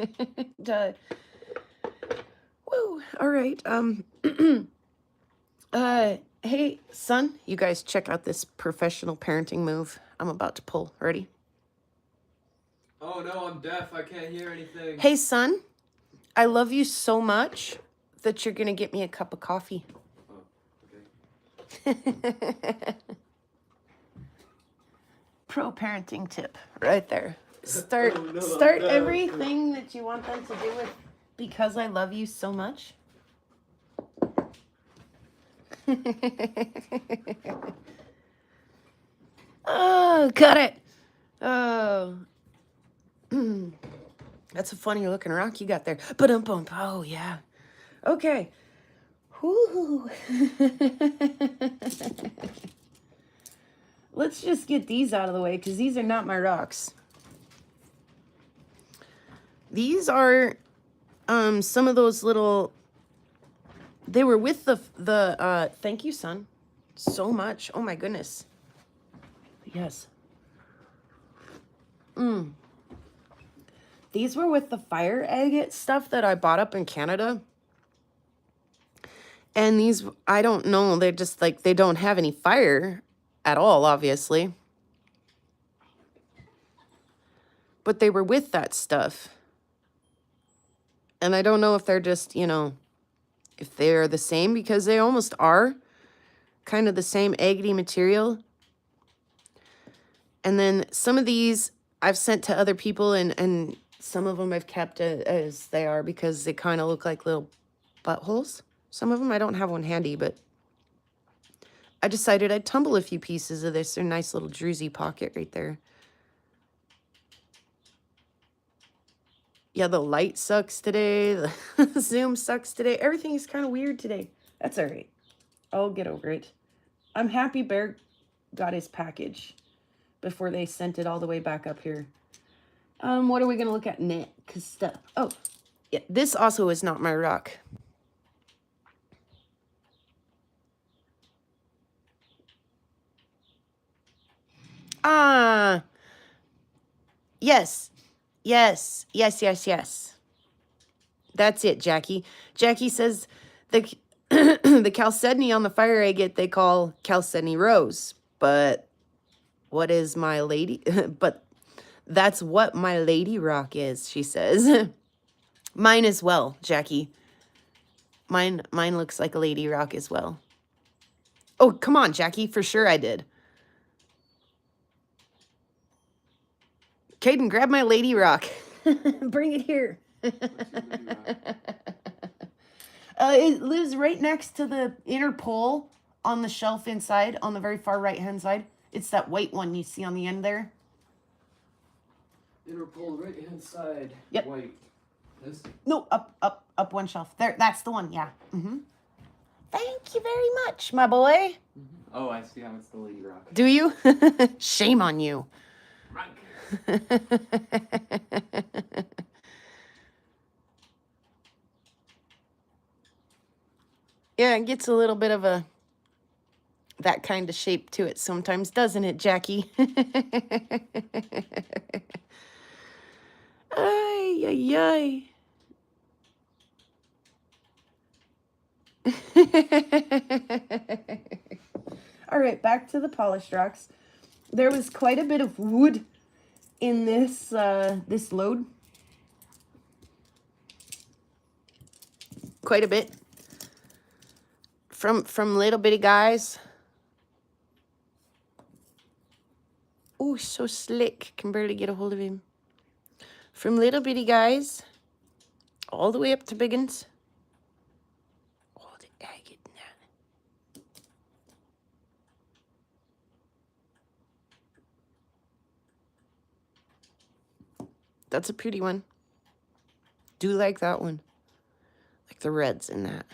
Duh. Woo. All right. Hey, son, you guys check out this professional parenting move I'm about to pull. Ready? Oh no, I'm deaf. I can't hear anything. Hey, son, I love you so much that you're gonna get me a cup of coffee. Oh, okay. Pro parenting tip right there. Start everything that you want them to do with because I love you so much. Oh, got it. Oh. That's a funny looking rock you got there. Ba-dum-bum. Oh, yeah. Okay. Whoo. Let's just get these out of the way because these are not my rocks. These are some of those little, they were with the thank you, son, so much. Oh my goodness. Yes. These were with the fire agate stuff that I bought up in Canada. And these, I don't know, they're just like, they don't have any fire at all, obviously. But they were with that stuff. And I don't know if they're just, you know, if they're the same, because they almost are kind of the same agate material. And then some of these I've sent to other people, and some of them I've kept as they are because they kind of look like little buttholes. Some of them I don't have one handy, but I decided I'd tumble a few pieces of this. They're a nice little druzy pocket right there. Yeah, the light sucks today. The Zoom sucks today. Everything is kind of weird today. That's all right. I'll get over it. I'm happy Bear got his package before they sent it all the way back up here. What are we going to look at next? Stuff. Oh, yeah, this also is not my rock. Yes. Yes. That's it, Jackie. Jackie says the the chalcedony on the fire agate they call chalcedony rose, but what is my lady? But that's what my lady rock is, she says. Mine as well, Jackie. Mine looks like a lady rock as well. Oh, come on, Jackie. For sure I did. Caden, grab my lady rock. Bring it here. It lives right next to the inner pole on the shelf inside, on the very far right-hand side. It's that white one you see on the end there. Inner pole, right-hand side. Yep. White. This? No, up one shelf. There, that's the one, yeah. Thank you very much, my boy. Oh, I see how it's the lady rock. Do you? Shame on you. Rock. Yeah, it gets a little bit of that kind of shape to it sometimes, doesn't it, Jackie? Ay, ay, ay. All right, back to the polished rocks. There was quite a bit of wood in this this load. Quite a bit. From little bitty guys. Oh, so slick. Can barely get a hold of him. From little bitty guys all the way up to biggins. Oh, the agate in that. That's a pretty one. Do like that one. Like the reds in that.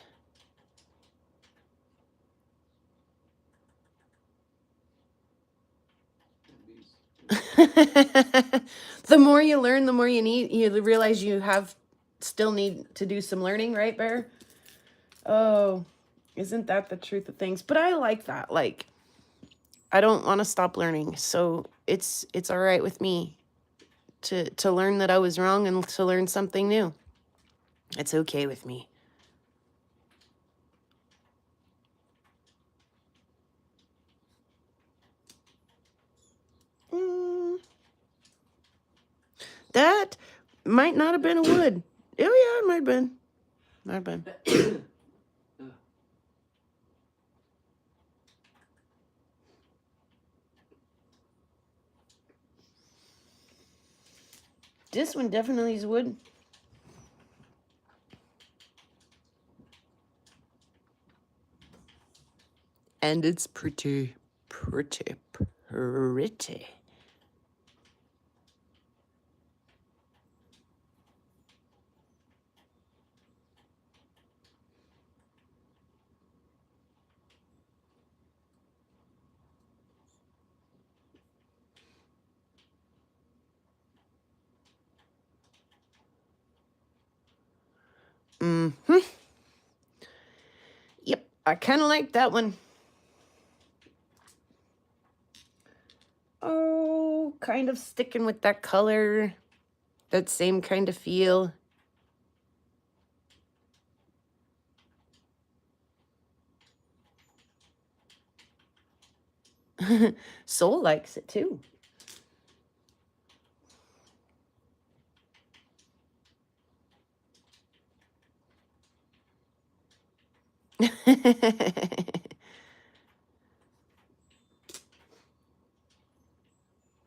The more you learn, the more you need. You realize you still need to do some learning, right, Bear? Oh, isn't that the truth of things? But I like that. Like, I don't want to stop learning, so it's all right with me. to learn that I was wrong and to learn something new. It's okay with me. That might not have been a wood. Oh, yeah, it might have been. Might have been. This one definitely is wood. And it's pretty, pretty, pretty. Mm-hmm. Yep, I kind of like that one. Oh, kind of sticking with that color. That same kind of feel. Soul likes it too.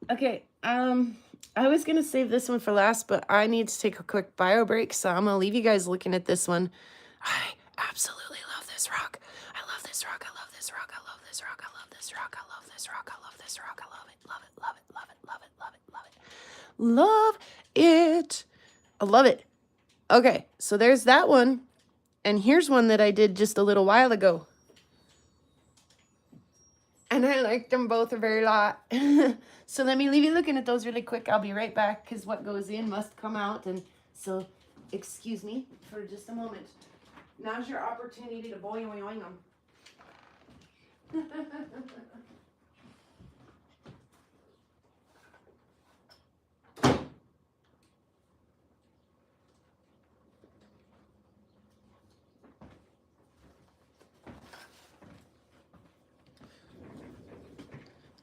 Okay, I was gonna save this one for last, but I need to take a quick bio break, so I'm gonna leave you guys looking at this one. I absolutely love this rock. I love this rock. I love this rock. I love this rock. I love this rock. I love this rock. I love this rock. I love it. Love it. Love it. Love it. Love it. Love it. Love it. Love it. I love it. Okay, so there's that one. And here's one that I did just a little while ago. And I like them both a very lot. So let me leave you looking at those really quick. I'll be right back because what goes in must come out. And so excuse me for just a moment. Now's your opportunity to boing them.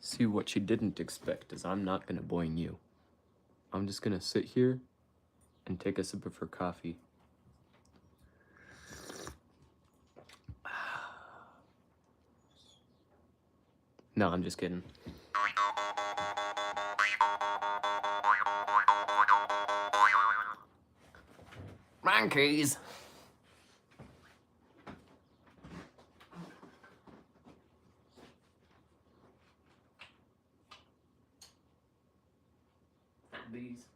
See, what she didn't expect is I'm not gonna boing you. I'm just gonna sit here and take a sip of her coffee. No, I'm just kidding. Monkeys. Bees.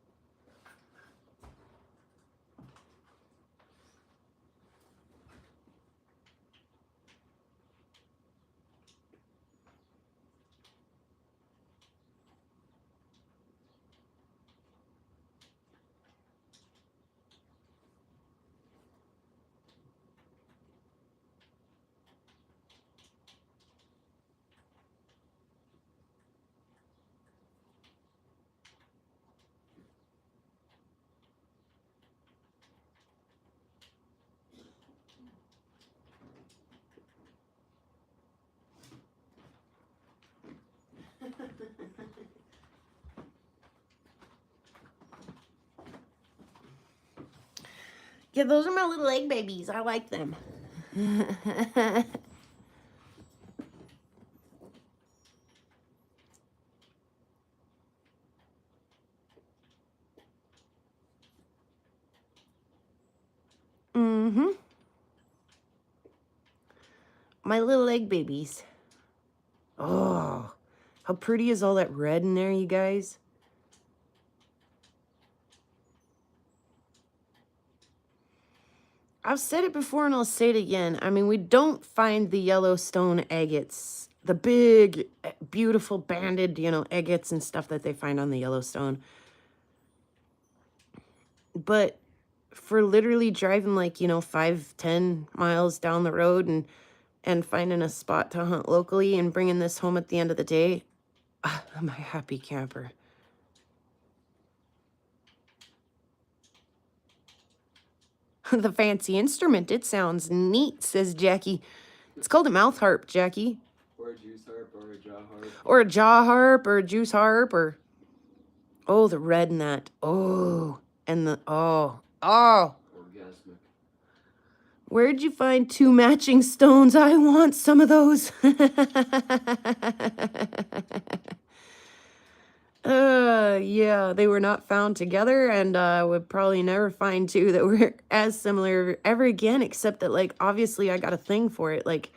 Yeah, those are my little egg babies. I like them. Mm-hmm. My little egg babies. Oh, how pretty is all that red in there, you guys? I've said it before and I'll say it again. I mean, we don't find the Yellowstone agates, the big, beautiful banded, agates and stuff that they find on the Yellowstone. But for literally driving 5-10 miles down the road and finding a spot to hunt locally and bringing this home at the end of the day, I'm a happy camper. The fancy instrument. It sounds neat, says Jackie. It's called a mouth harp, Jackie. Or a juice harp, or a jaw harp. Or a jaw harp, or a juice harp, or... Oh, the red in that. Oh, and the... Oh. Orgasmic. Where'd you find 2 matching stones? I want some of those. Yeah, they were not found together, and would probably never find 2 that were as similar ever again, except that, like, obviously I got a thing for it, like...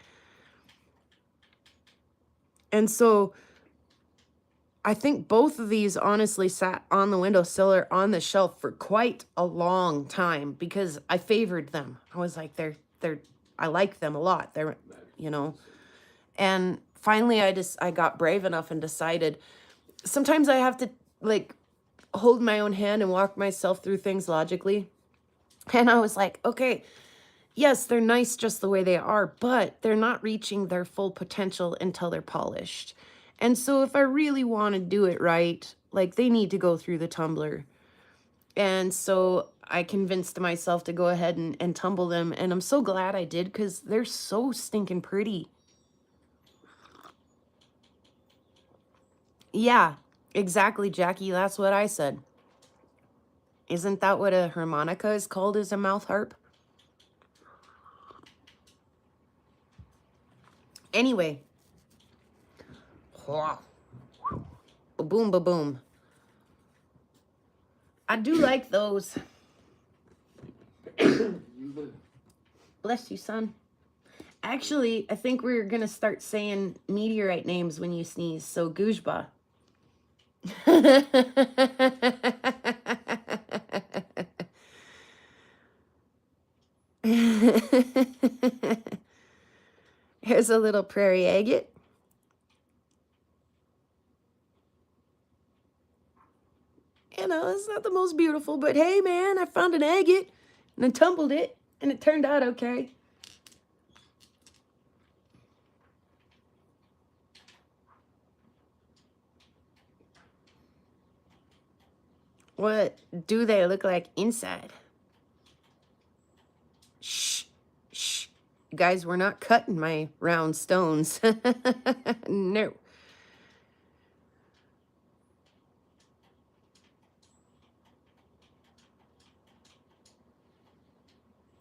And so... I think both of these honestly sat on the windowsill or on the shelf for quite a long time because I favored them. I was like, I like them a lot. They're, you know, and finally I got brave enough and decided sometimes I have to like hold my own hand and walk myself through things logically. And I was like, okay, yes, they're nice just the way they are, but they're not reaching their full potential until they're polished. And so if I really want to do it right, like they need to go through the tumbler. And so I convinced myself to go ahead and tumble them. And I'm so glad I did because they're so stinking pretty. Yeah, exactly, Jackie. That's what I said. Isn't that what a harmonica is called, as a mouth harp? Anyway. Ba-boom, ba-boom. I do like those. Bless you, son. Actually, I think we're going to start saying meteorite names when you sneeze. So, Gujba. Here's a little prairie agate. You know, it's not the most beautiful, but hey, man, I found an agate and I tumbled it and it turned out okay. What do they look like inside? Shh, shh. Guys, we're not cutting my round stones. No.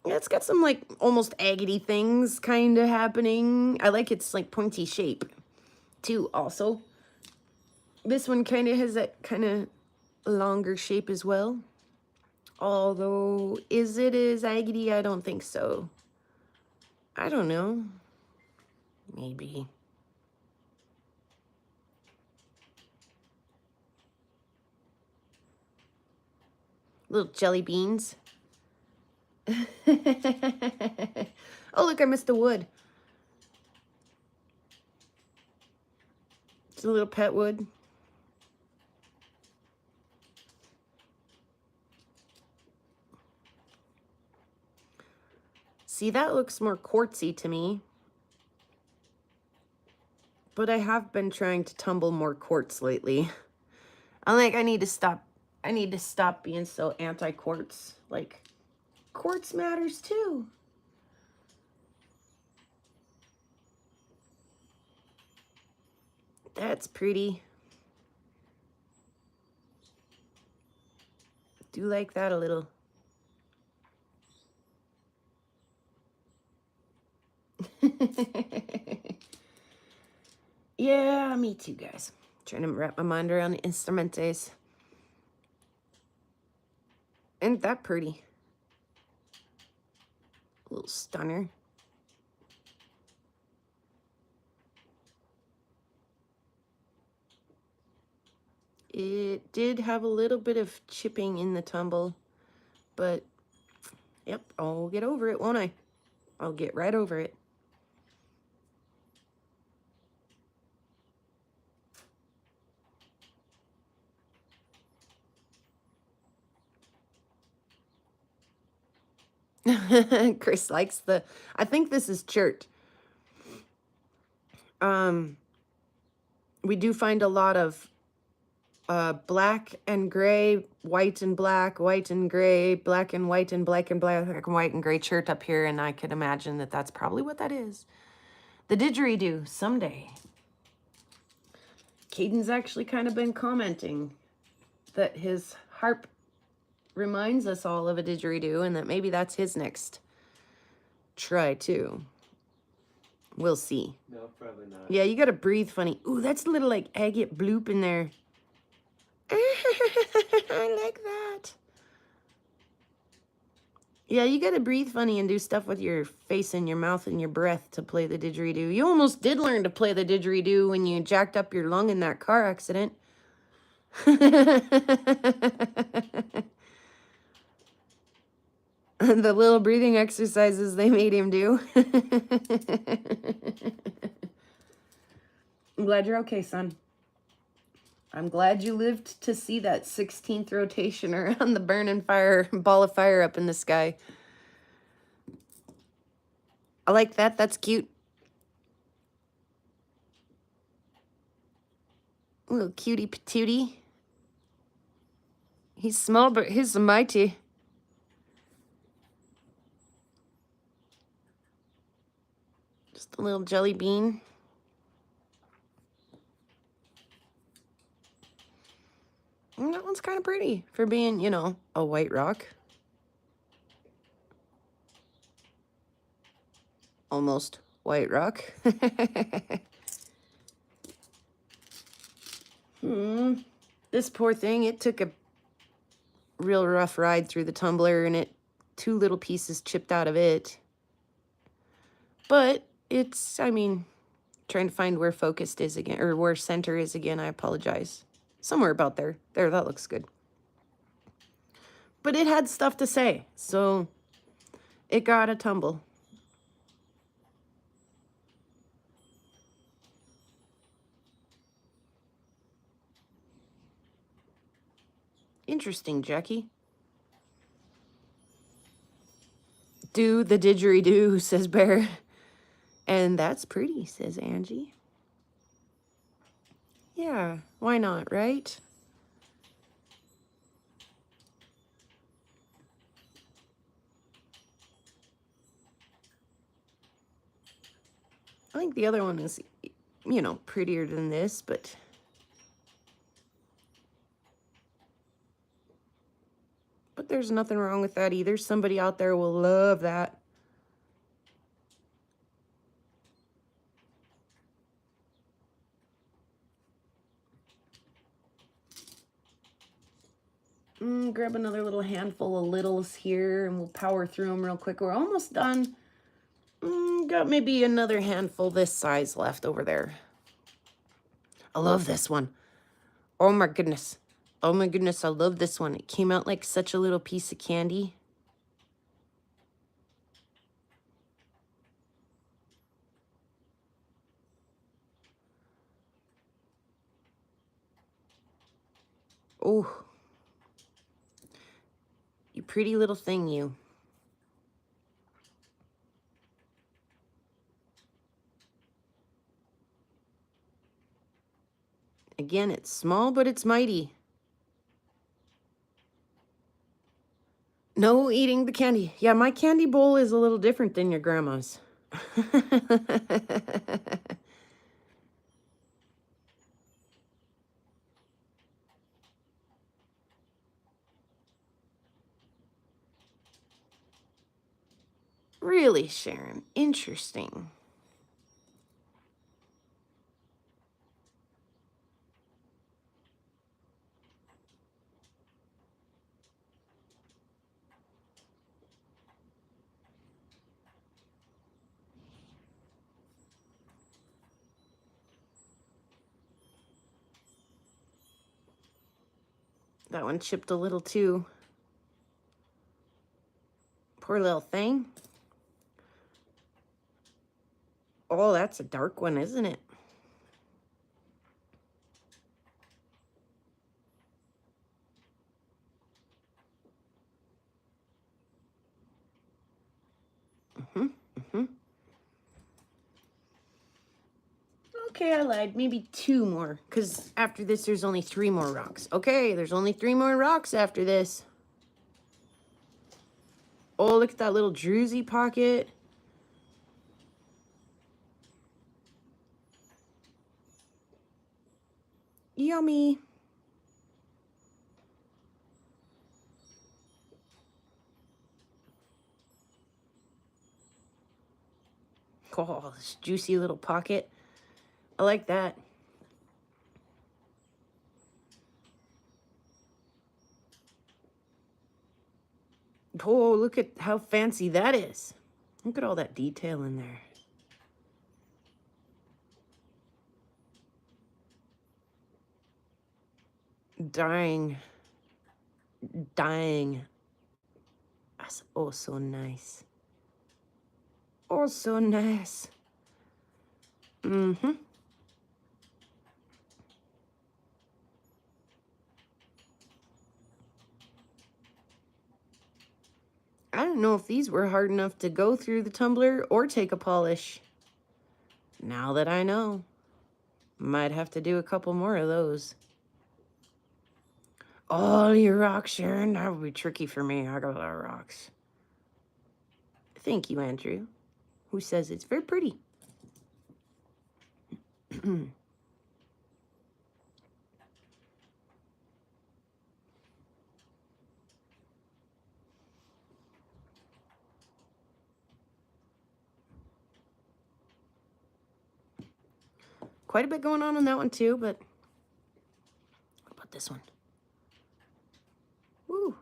Yeah, it's got some like almost agate-y things kind of happening. I like its like pointy shape too also. This one kind of has that kind of longer shape as well. Although, is it as agate-y? I don't think so. I don't know. Maybe. Little jelly beans. Oh, look, I missed the wood. It's a little pet wood. See, that looks more quartzy to me. But I have been trying to tumble more quartz lately. I'm like, I need to stop being so anti-quartz. Like, quartz matters too. That's pretty. Do like that a little. Yeah, me too, guys. Trying to wrap my mind around the instrumentos. Isn't that pretty? A little stunner. It did have a little bit of chipping in the tumble, but yep, I'll get over it, won't I? I'll get right over it. Chris likes the, I think this is chert. We do find a lot of black and gray, white and black, white and gray, black and white and black and black and white and gray shirt up here, and I could imagine that that's probably what that is. The didgeridoo, someday. Caden's actually kind of been commenting that his harp reminds us all of a didgeridoo and that maybe that's his next try too. We'll see. No, probably not. Yeah, you gotta breathe funny. Ooh, that's a little like agate bloop in there. I like that. Yeah, you gotta breathe funny and do stuff with your face and your mouth and your breath to play the didgeridoo. You almost did learn to play the didgeridoo when you jacked up your lung in that car accident. The little breathing exercises they made him do. I'm glad you're okay, son. I'm glad you lived to see that 16th rotation around the burning fire, ball of fire up in the sky. I like that. That's cute. Little cutie patootie. He's small, but he's mighty. Just a little jelly bean. And that one's kind of pretty for being, you know, a white rock. Almost white rock. This poor thing, it took a real rough ride through the tumbler and two little pieces chipped out of it. But it's, I mean, trying to find where focused is again, or where center is again. I apologize. Somewhere about there. There, that looks good. But it had stuff to say, so it got a tumble. Interesting, Jackie. Do the didgeridoo, says Bear. And that's pretty, says Angie. Yeah, why not, right? I think the other one is, you know, prettier than this, but there's nothing wrong with that either. Somebody out there will love that. Grab another little handful of littles here and we'll power through them real quick. We're almost done. Got maybe another handful this size left over there. I love this one. Oh my goodness. Oh my goodness, I love this one. It came out like such a little piece of candy. Oh. You pretty little thing, you. Again, it's small, but it's mighty. No eating the candy. Yeah, my candy bowl is a little different than your grandma's. Really, Sharon? Interesting. That one chipped a little too. Poor little thing. Oh, that's a dark one, isn't it? Okay, I lied. Maybe 2 more. Because after this, there's only 3 more rocks. Okay, there's only 3 more rocks after this. Oh, look at that little druzy pocket. Yummy. Oh, this juicy little pocket. I like that. Oh, look at how fancy that is. Look at all that detail in there. Dying. That's oh so nice. Oh, so nice. Mm-hmm. I don't know if these were hard enough to go through the tumbler or take a polish. Now that I know, might have to do a couple more of those. All your rocks, Sharon. That would be tricky for me. I got a lot of rocks. Thank you, Andrew, who says it's very pretty. Quite a bit going on that one too, but what about this one? Woo.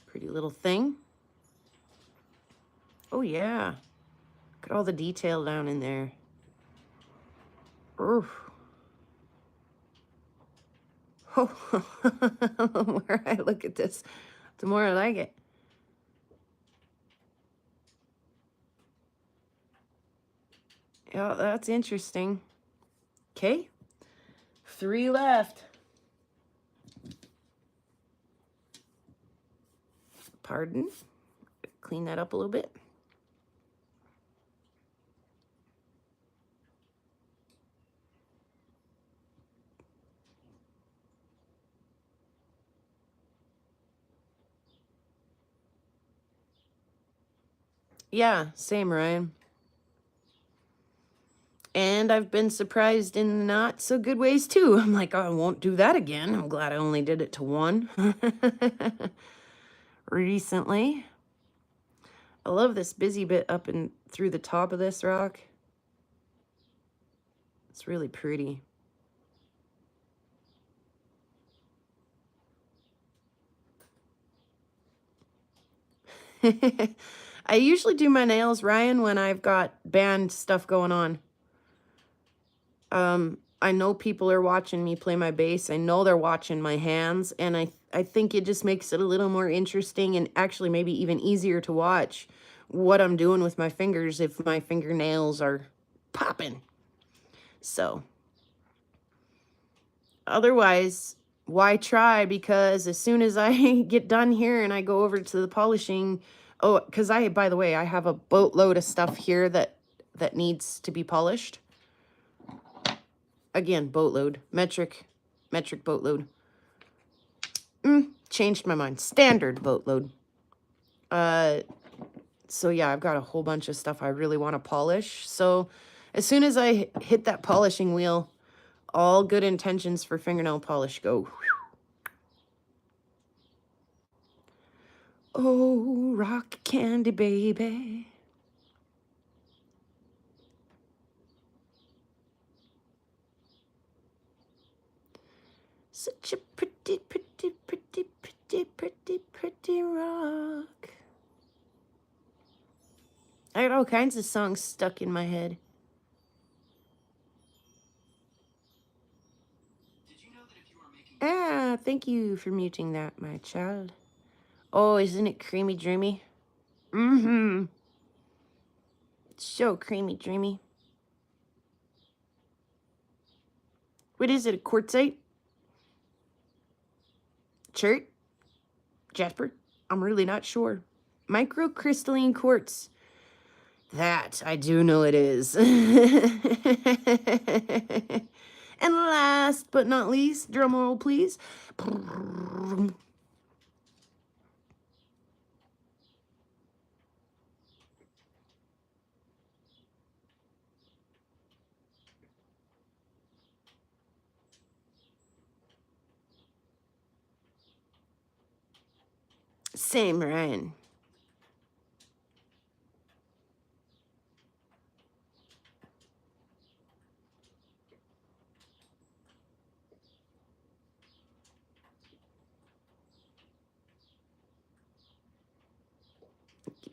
Pretty little thing. Oh yeah. Look at all the detail down in there. Oof. Oh, the more I look at this, the more I like it. Yeah, that's interesting. Okay. 3 left. Pardon. Clean that up a little bit. Yeah, same, Ryan. And I've been surprised in not so good ways too. I'm like, oh, I won't do that again. I'm glad I only did it to 1 recently. I love this busy bit up and through the top of this rock. It's really pretty. I usually do my nails, Ryan, when I've got band stuff going on. I know people are watching me play my bass. I know they're watching my hands, and I think it just makes it a little more interesting and actually maybe even easier to watch what I'm doing with my fingers if my fingernails are popping. So, otherwise, why try? Because as soon as I get done here and I go over to the polishing, oh, because by the way, I have a boatload of stuff here that needs to be polished. Again, boatload, metric boatload. Changed my mind. Standard boatload. So yeah, I've got a whole bunch of stuff I really want to polish. So as soon as I hit that polishing wheel, all good intentions for fingernail polish go. Oh, rock candy, baby. Such a pretty, pretty, pretty, pretty, pretty, pretty rock. I got all kinds of songs stuck in my head. Ah, thank you for muting that, my child. Oh, isn't it creamy dreamy? Mm-hmm. So creamy dreamy. What is it, a quartzite? Chert? Jasper? I'm really not sure. Microcrystalline quartz. That I do know it is. And last but not least, drum roll please. Same, Ryan.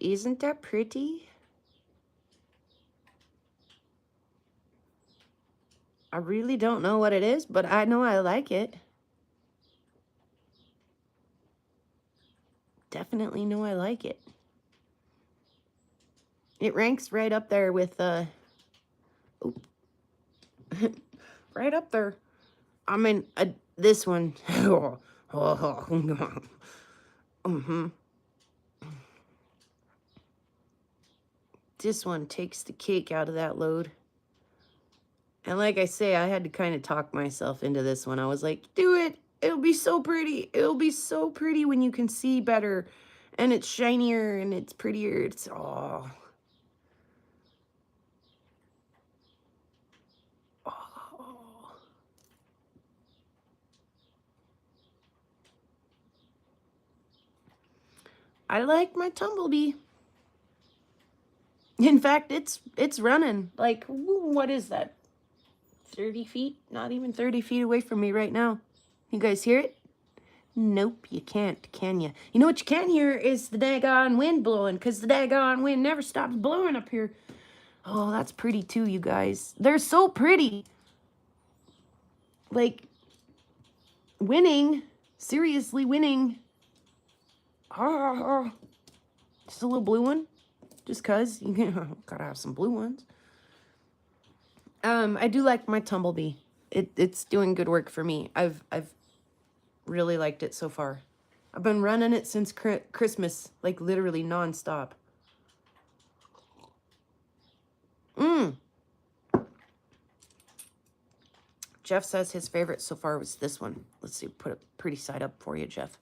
Isn't that pretty? I really don't know what it is, but I know I like it. Definitely know I like it. It ranks right up there with, right up there. I mean, this one. Mm-hmm. This one takes the cake out of that load. And like I say, I had to kind of talk myself into this one. I was like, do it. It'll be so pretty. It'll be so pretty when you can see better. And it's shinier and it's prettier. It's, oh. Oh. I like my Tumblebee. In fact, it's running. Like, what is that? 30 feet? Not even 30 feet away from me right now. You guys hear it? Nope, you can't, can you? You know what you can hear is the daggone wind blowing, because the daggone wind never stops blowing up here. Oh, that's pretty too, you guys. They're so pretty. Like, winning. Seriously winning. Oh, just a little blue one. Just cause you gotta have some blue ones. I do like my Tumblebee. It's doing good work for me. I've really liked it so far. I've been running it since Christmas, like literally nonstop. Jeff says his favorite so far was this one. Let's see, put a pretty side up for you, Jeff.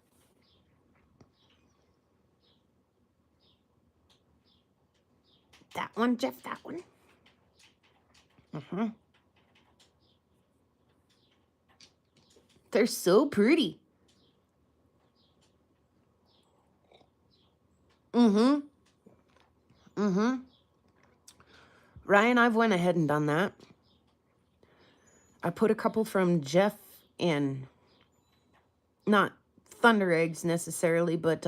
That one, Jeff, that one. Mm-hmm. They're so pretty. Mm-hmm. Mm-hmm. Ryan, I've went ahead and done that. I put a couple from Jeff in. Not Thunder Eggs necessarily, but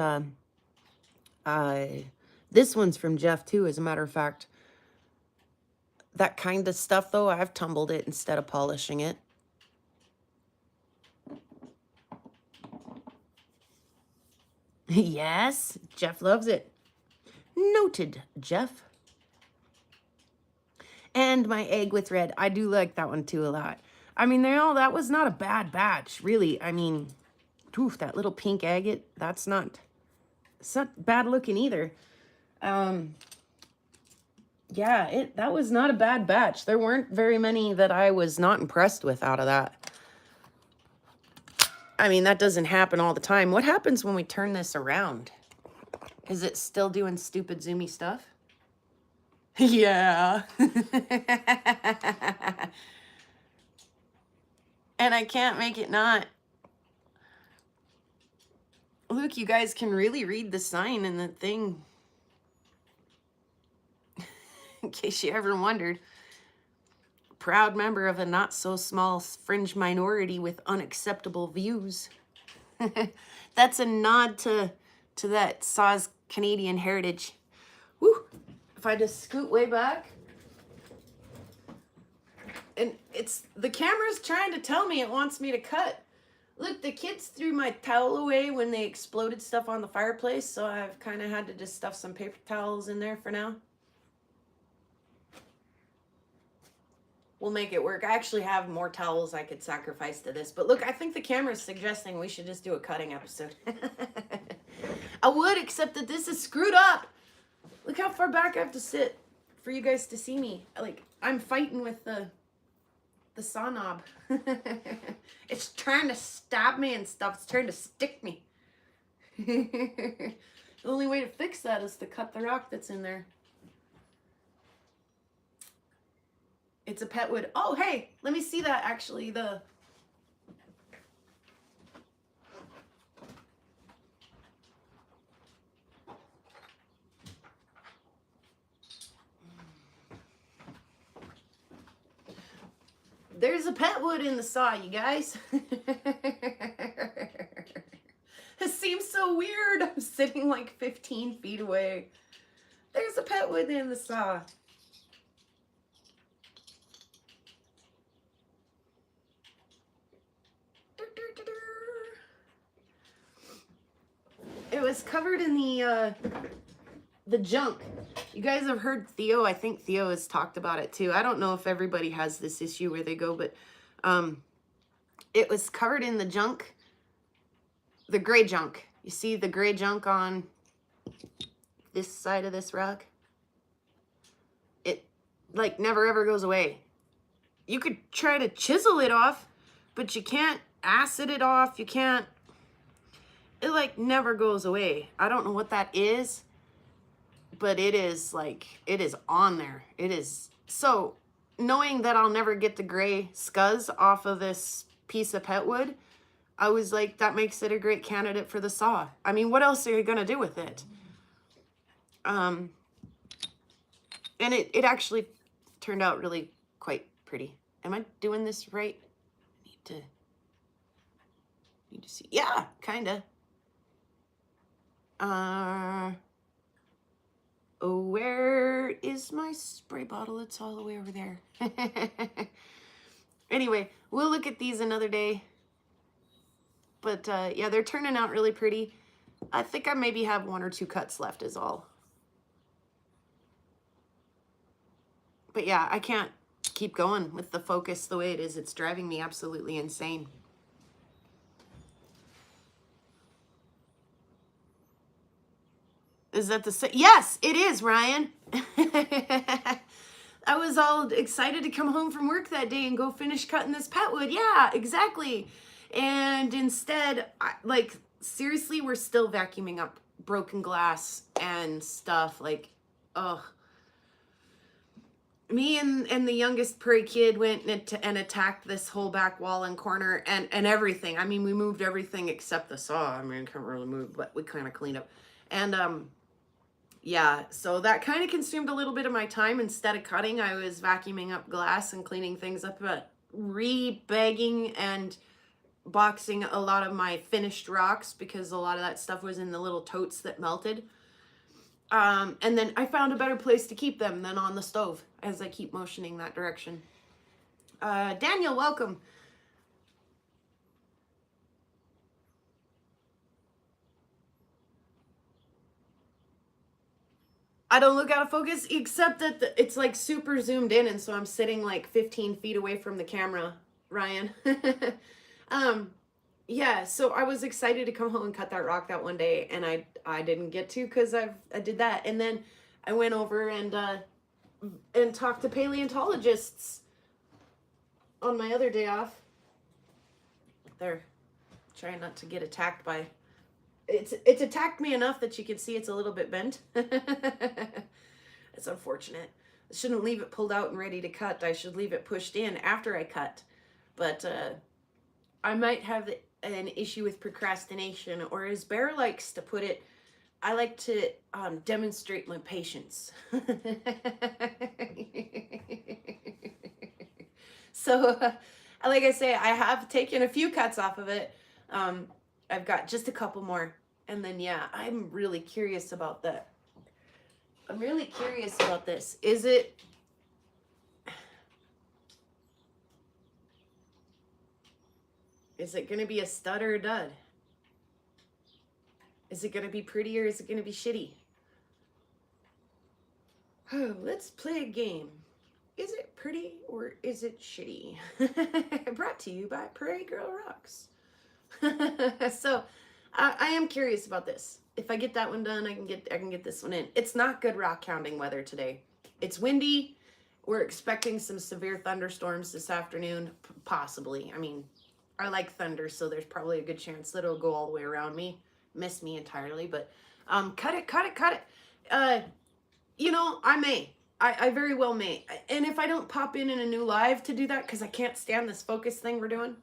this one's from Jeff too, as a matter of fact. That kind of stuff, though, I've tumbled it instead of polishing it. Yes, Jeff loves it. Noted, Jeff. And my egg with red. I do like that one too a lot. I mean, that was not a bad batch, really. I mean, oof, that little pink agate, it's not bad looking either. Yeah, that was not a bad batch. There weren't very many that I was not impressed with out of that. I mean, that doesn't happen all the time. What happens when we turn this around? Is it still doing stupid zoomy stuff? Yeah. And I can't make it not. Look, you guys can really read the sign in the thing. In case you ever wondered. Proud member of a not-so-small fringe minority with unacceptable views. That's a nod to that Saw's Canadian heritage. Woo! If I just scoot way back. And the camera's trying to tell me it wants me to cut. Look, the kids threw my towel away when they exploded stuff on the fireplace, so I've kind of had to just stuff some paper towels in there for now. We'll make it work. I actually have more towels I could sacrifice to this. But look, I think the camera's suggesting we should just do a cutting episode. I would, except that this is screwed up. Look how far back I have to sit. for you guys to see me. Like, I'm fighting with the saw knob. It's trying to stab me and stuff. It's trying to stick me. The only way to fix that is to cut the rock that's in there. It's a pet wood. Oh, hey, let me see that actually. There's a pet wood in the saw, you guys. It seems so weird. I'm sitting like 15 feet away. There's a pet wood in the saw. It was covered in the junk. You guys have heard Theo. I think Theo has talked about it too. I don't know if everybody has this issue where they go, but it was covered in the junk, the gray junk. You see the gray junk on this side of this rock? It like never ever goes away. You could try to chisel it off, but you can't acid it off. You can't. It like never goes away. I don't know what that is, but it is like, it is on there. It is. So knowing that I'll never get the gray scuzz off of this piece of pet wood, I was like, that makes it a great candidate for the saw. I mean, what else are you going to do with it? And it actually turned out really quite pretty. Am I doing this right? Need to see. Yeah, kind of. Oh, where is my spray bottle? It's all the way over there. Anyway, we'll look at these another day. But yeah, they're turning out really pretty. I think I maybe have 1 or 2 cuts left is all. But yeah, I can't keep going with the focus the way it is. It's driving me absolutely insane. Is that the same? Yes, it is, Ryan. I was all excited to come home from work that day and go finish cutting this pet wood. Yeah, exactly. And instead, like, seriously, we're still vacuuming up broken glass and stuff. Like, ugh. Me and the youngest prairie kid went and attacked this whole back wall and corner and everything. I mean, we moved everything except the saw. I mean, I can't really move, but we kind of cleaned up. And, yeah, so that kind of consumed a little bit of my time. Instead of cutting, I was vacuuming up glass and cleaning things up, but re-bagging and boxing a lot of my finished rocks because a lot of that stuff was in the little totes that melted. And then I found a better place to keep them than on the stove as I keep motioning that direction. Daniel, welcome. I don't look out of focus, except that it's like super zoomed in, and so I'm sitting like 15 feet away from the camera, Ryan. Yeah, so I was excited to come home and cut that rock that one day, and I didn't get to because I did that, and then I went over and talked to paleontologists on my other day off. They're trying not to get attacked by. It's attacked me enough that you can see it's a little bit bent. It's unfortunate. I shouldn't leave it pulled out and ready to cut. I should leave it pushed in after I cut. But I might have an issue with procrastination, or as Bear likes to put it, I like to demonstrate my patience. So, like I say, I have taken a few cuts off of it. I've got just a couple more. And then, yeah, I'm really curious about that. I'm really curious about this. Is it... Is it going to be a stud or a dud? Is it going to be pretty or is it going to be shitty? Oh, let's play a game. Is it pretty or is it shitty? Brought to you by PrairieGirlRocks. So, I am curious about this. If I get that one done, I can get this one in. It's not good rock hounding weather today. It's windy. We're expecting some severe thunderstorms this afternoon, possibly. I mean, I like thunder, so there's probably a good chance that it'll go all the way around me, miss me entirely. But cut it. You know, I very well may. And if I don't pop in a new live to do that, because I can't stand this focus thing we're doing.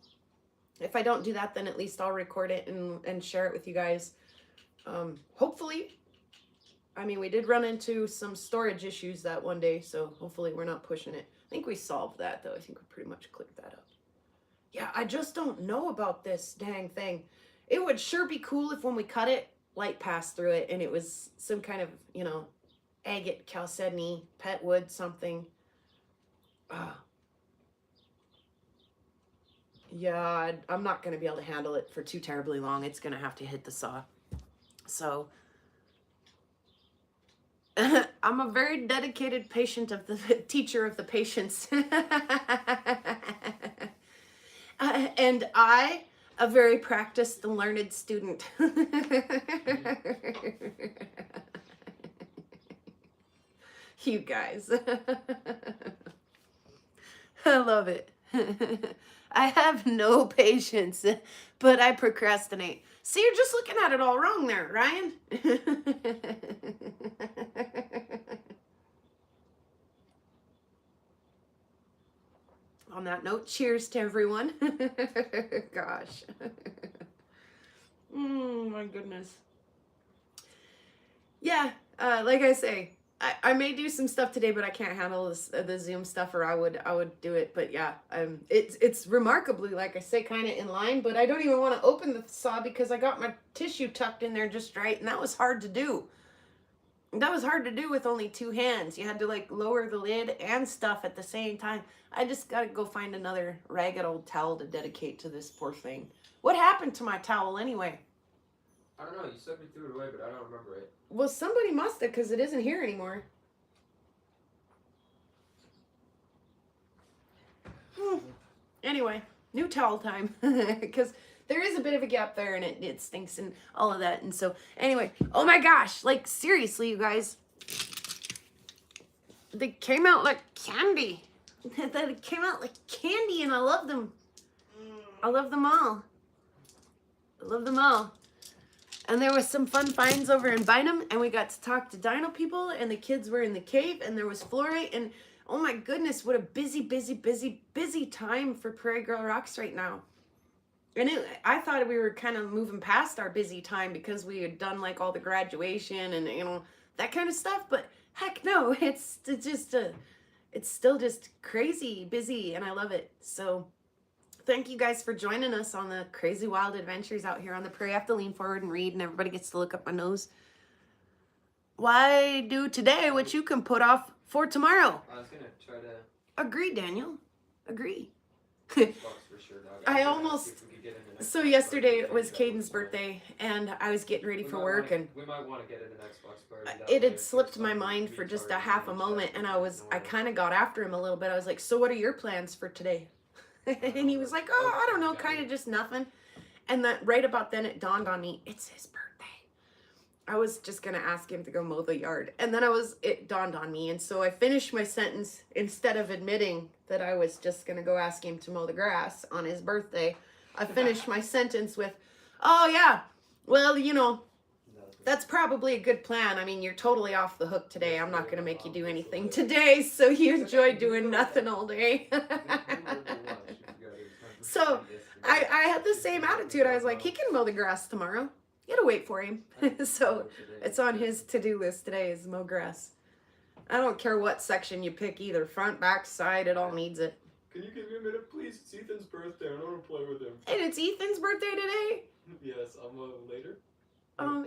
If I don't do that, then at least I'll record it and share it with you guys. Hopefully. I mean, we did run into some storage issues that one day, so hopefully we're not pushing it. I think we solved that, though. I think we pretty much cleared that up. Yeah, I just don't know about this dang thing. It would sure be cool if when we cut it, light passed through it, and it was some kind of, you know, agate, chalcedony, pet wood, something. Yeah, I'm not going to be able to handle it for too terribly long. It's going to have to hit the saw. So, I'm a very dedicated patient of the teacher of the patients. And I, a very practiced and learned student. You guys. I love it. I have no patience, but I procrastinate. See, you're just looking at it all wrong there, Ryan. On that note, cheers to everyone. Gosh. My goodness. Yeah, like I say, I may do some stuff today, but I can't handle this, the Zoom stuff, or I would do it. But yeah, it's remarkably, like I say, kind of in line. But I don't even want to open the saw because I got my tissue tucked in there just right, and that was hard to do. That was hard to do with only two hands. You had to like lower the lid and stuff at the same time. I just got to go find another ragged old towel to dedicate to this poor thing. What happened to my towel anyway? I don't know. You said we threw it away, but I don't remember it. Well, somebody must have, because it isn't here anymore. Anyway, new towel time. Because there is a bit of a gap there, and it stinks and all of that. And so, anyway, oh my gosh. Like, seriously, you guys. They came out like candy. They came out like candy, and I love them. I love them all. I love them all. And there was some fun finds over in Bynum, and we got to talk to dino people, and the kids were in the cave, and there was fluorite, and oh my goodness, what a busy time for Prairie Girl Rocks right now. And I thought we were kind of moving past our busy time because we had done like all the graduation and, you know, that kind of stuff, but heck no, it's still just crazy busy, and I love it. So thank you guys for joining us on the crazy wild adventures out here on the prairie. I have to lean forward and read, and everybody gets to look up my nose. Why do today what you can put off for tomorrow? I was gonna try to. Agree, Daniel. Agree. For sure, dog. I almost. So yesterday was Caden's birthday, and I was getting ready for work, and we might want to get in an Xbox party. it had slipped my mind for just a half a moment, and I kind of got after him a little bit. I was like, "So what are your plans for today?" And he was like, "Oh, I don't know, kind of just nothing." And that right about then it dawned on me, it's his birthday. I was just gonna ask him to go mow the yard, and then it dawned on me, and so I finished my sentence instead of admitting that I was just gonna go ask him to mow the grass on his birthday. I finished my sentence with, "Oh yeah, well, you know, that's probably a good plan. I mean, you're totally off the hook today. I'm not gonna make you do anything today, so you enjoy doing nothing all day." So I had the same attitude. I was like, he can mow the grass tomorrow. You gotta wait for him. So it's on his to-do list today is mow grass. I don't care what section you pick, either front, back, side, it all needs it. Can you give me a minute, please? It's Ethan's birthday. I don't want to play with him. And it's Ethan's birthday today? Yes, I'll mow later.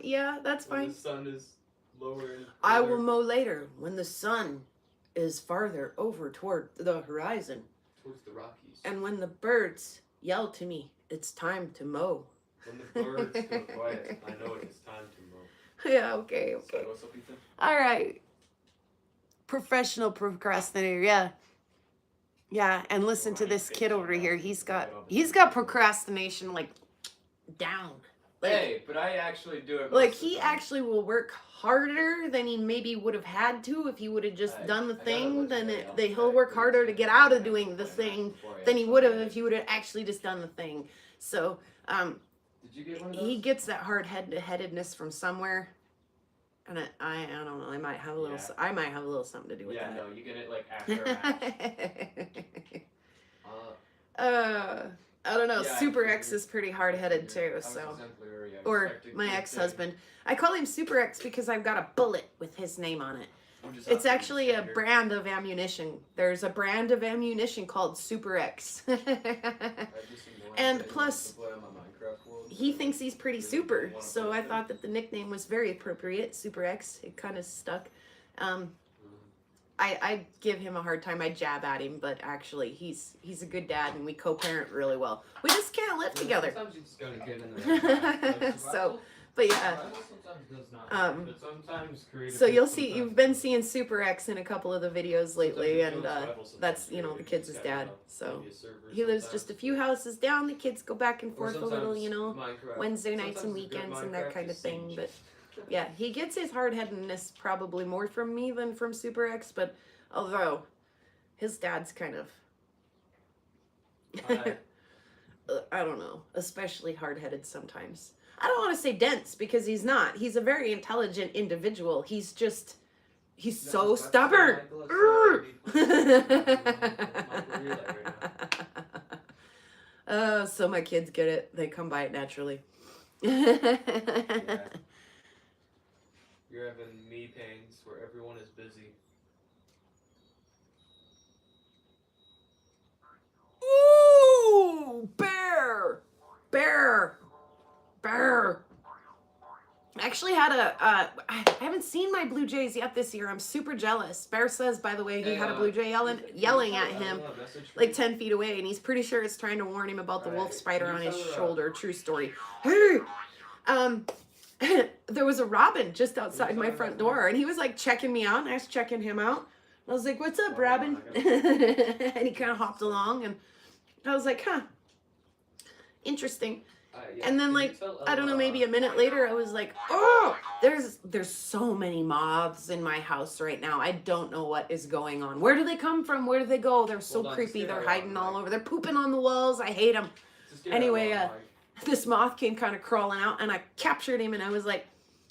Yeah, that's fine. When the sun is lower and I will mow later when the sun is farther over toward the horizon. Towards the Rockies. And when the birds yell to me, it's time to mow. When the birds go quiet, I know it's time to mow. Yeah, okay. So what's up, Ethan? All right. Professional procrastinator, yeah. Yeah, and listen to this kid over here. He's got procrastination like down. Like, hey, but I actually do it. Like, he actually will work harder than he maybe would have had to if he would have just done the thing. He'll work harder to get out of doing the thing than he would have if he would have actually just done the thing. So, Did you get one of those? he gets that hard-headedness from somewhere. And I don't know. I might have a little. Yeah. I might have a little something to do with Yeah, that. no, you get it like after a match. I don't know. Yeah, Super I X is pretty hard-headed too. I was So, exemplary. I or expected my good ex-husband. I call him Super X because I've got a bullet with his name on it. things. It's actually a brand of ammunition. There's a brand of ammunition called Super X. And plus, he thinks he's pretty super, so I thought that the nickname was very appropriate, Super X. It kind of stuck. I give him a hard time. I jab at him, but actually, he's a good dad, and we co-parent really well. We just can't live together. Sometimes you just gotta get in there. So, but yeah. Sometimes does not. But sometimes So you've been seeing Super X in a couple of the videos lately, and that's, the kid's his dad. So he lives just a few houses down. The kids go back and forth a little, Wednesday nights and weekends and that kind of thing. But yeah, he gets his hard-headedness probably more from me than from Super X, but although his dad's kind of, I don't know, especially hard-headed sometimes. I don't want to say dense because he's not. He's a very intelligent individual. He's so stubborn. So my kids get it. They come by it naturally. Yeah. You're having knee pains where everyone is busy. Ooh, bear. I actually had I haven't seen my Blue Jays yet this year. I'm super jealous. Bear says, by the way, he had a Blue Jay yelling at him like 10 feet away, and he's pretty sure it's trying to warn him about the wolf spider on his shoulder. True story. Hey, there was a robin just outside my front door, and he was like checking me out, and I was checking him out. I was like, "What's up, Robin?" And he kind of hopped along, and I was like, "Huh, interesting." And then, like, I don't know, maybe a minute later, I was like, "Oh, there's so many moths in my house right now. I don't know what is going on. Where do they come from? Where do they go? They're so creepy. They're hiding all over. They're pooping on the walls. I hate them." Anyway, this moth came kind of crawling out, and I captured him, and I was like,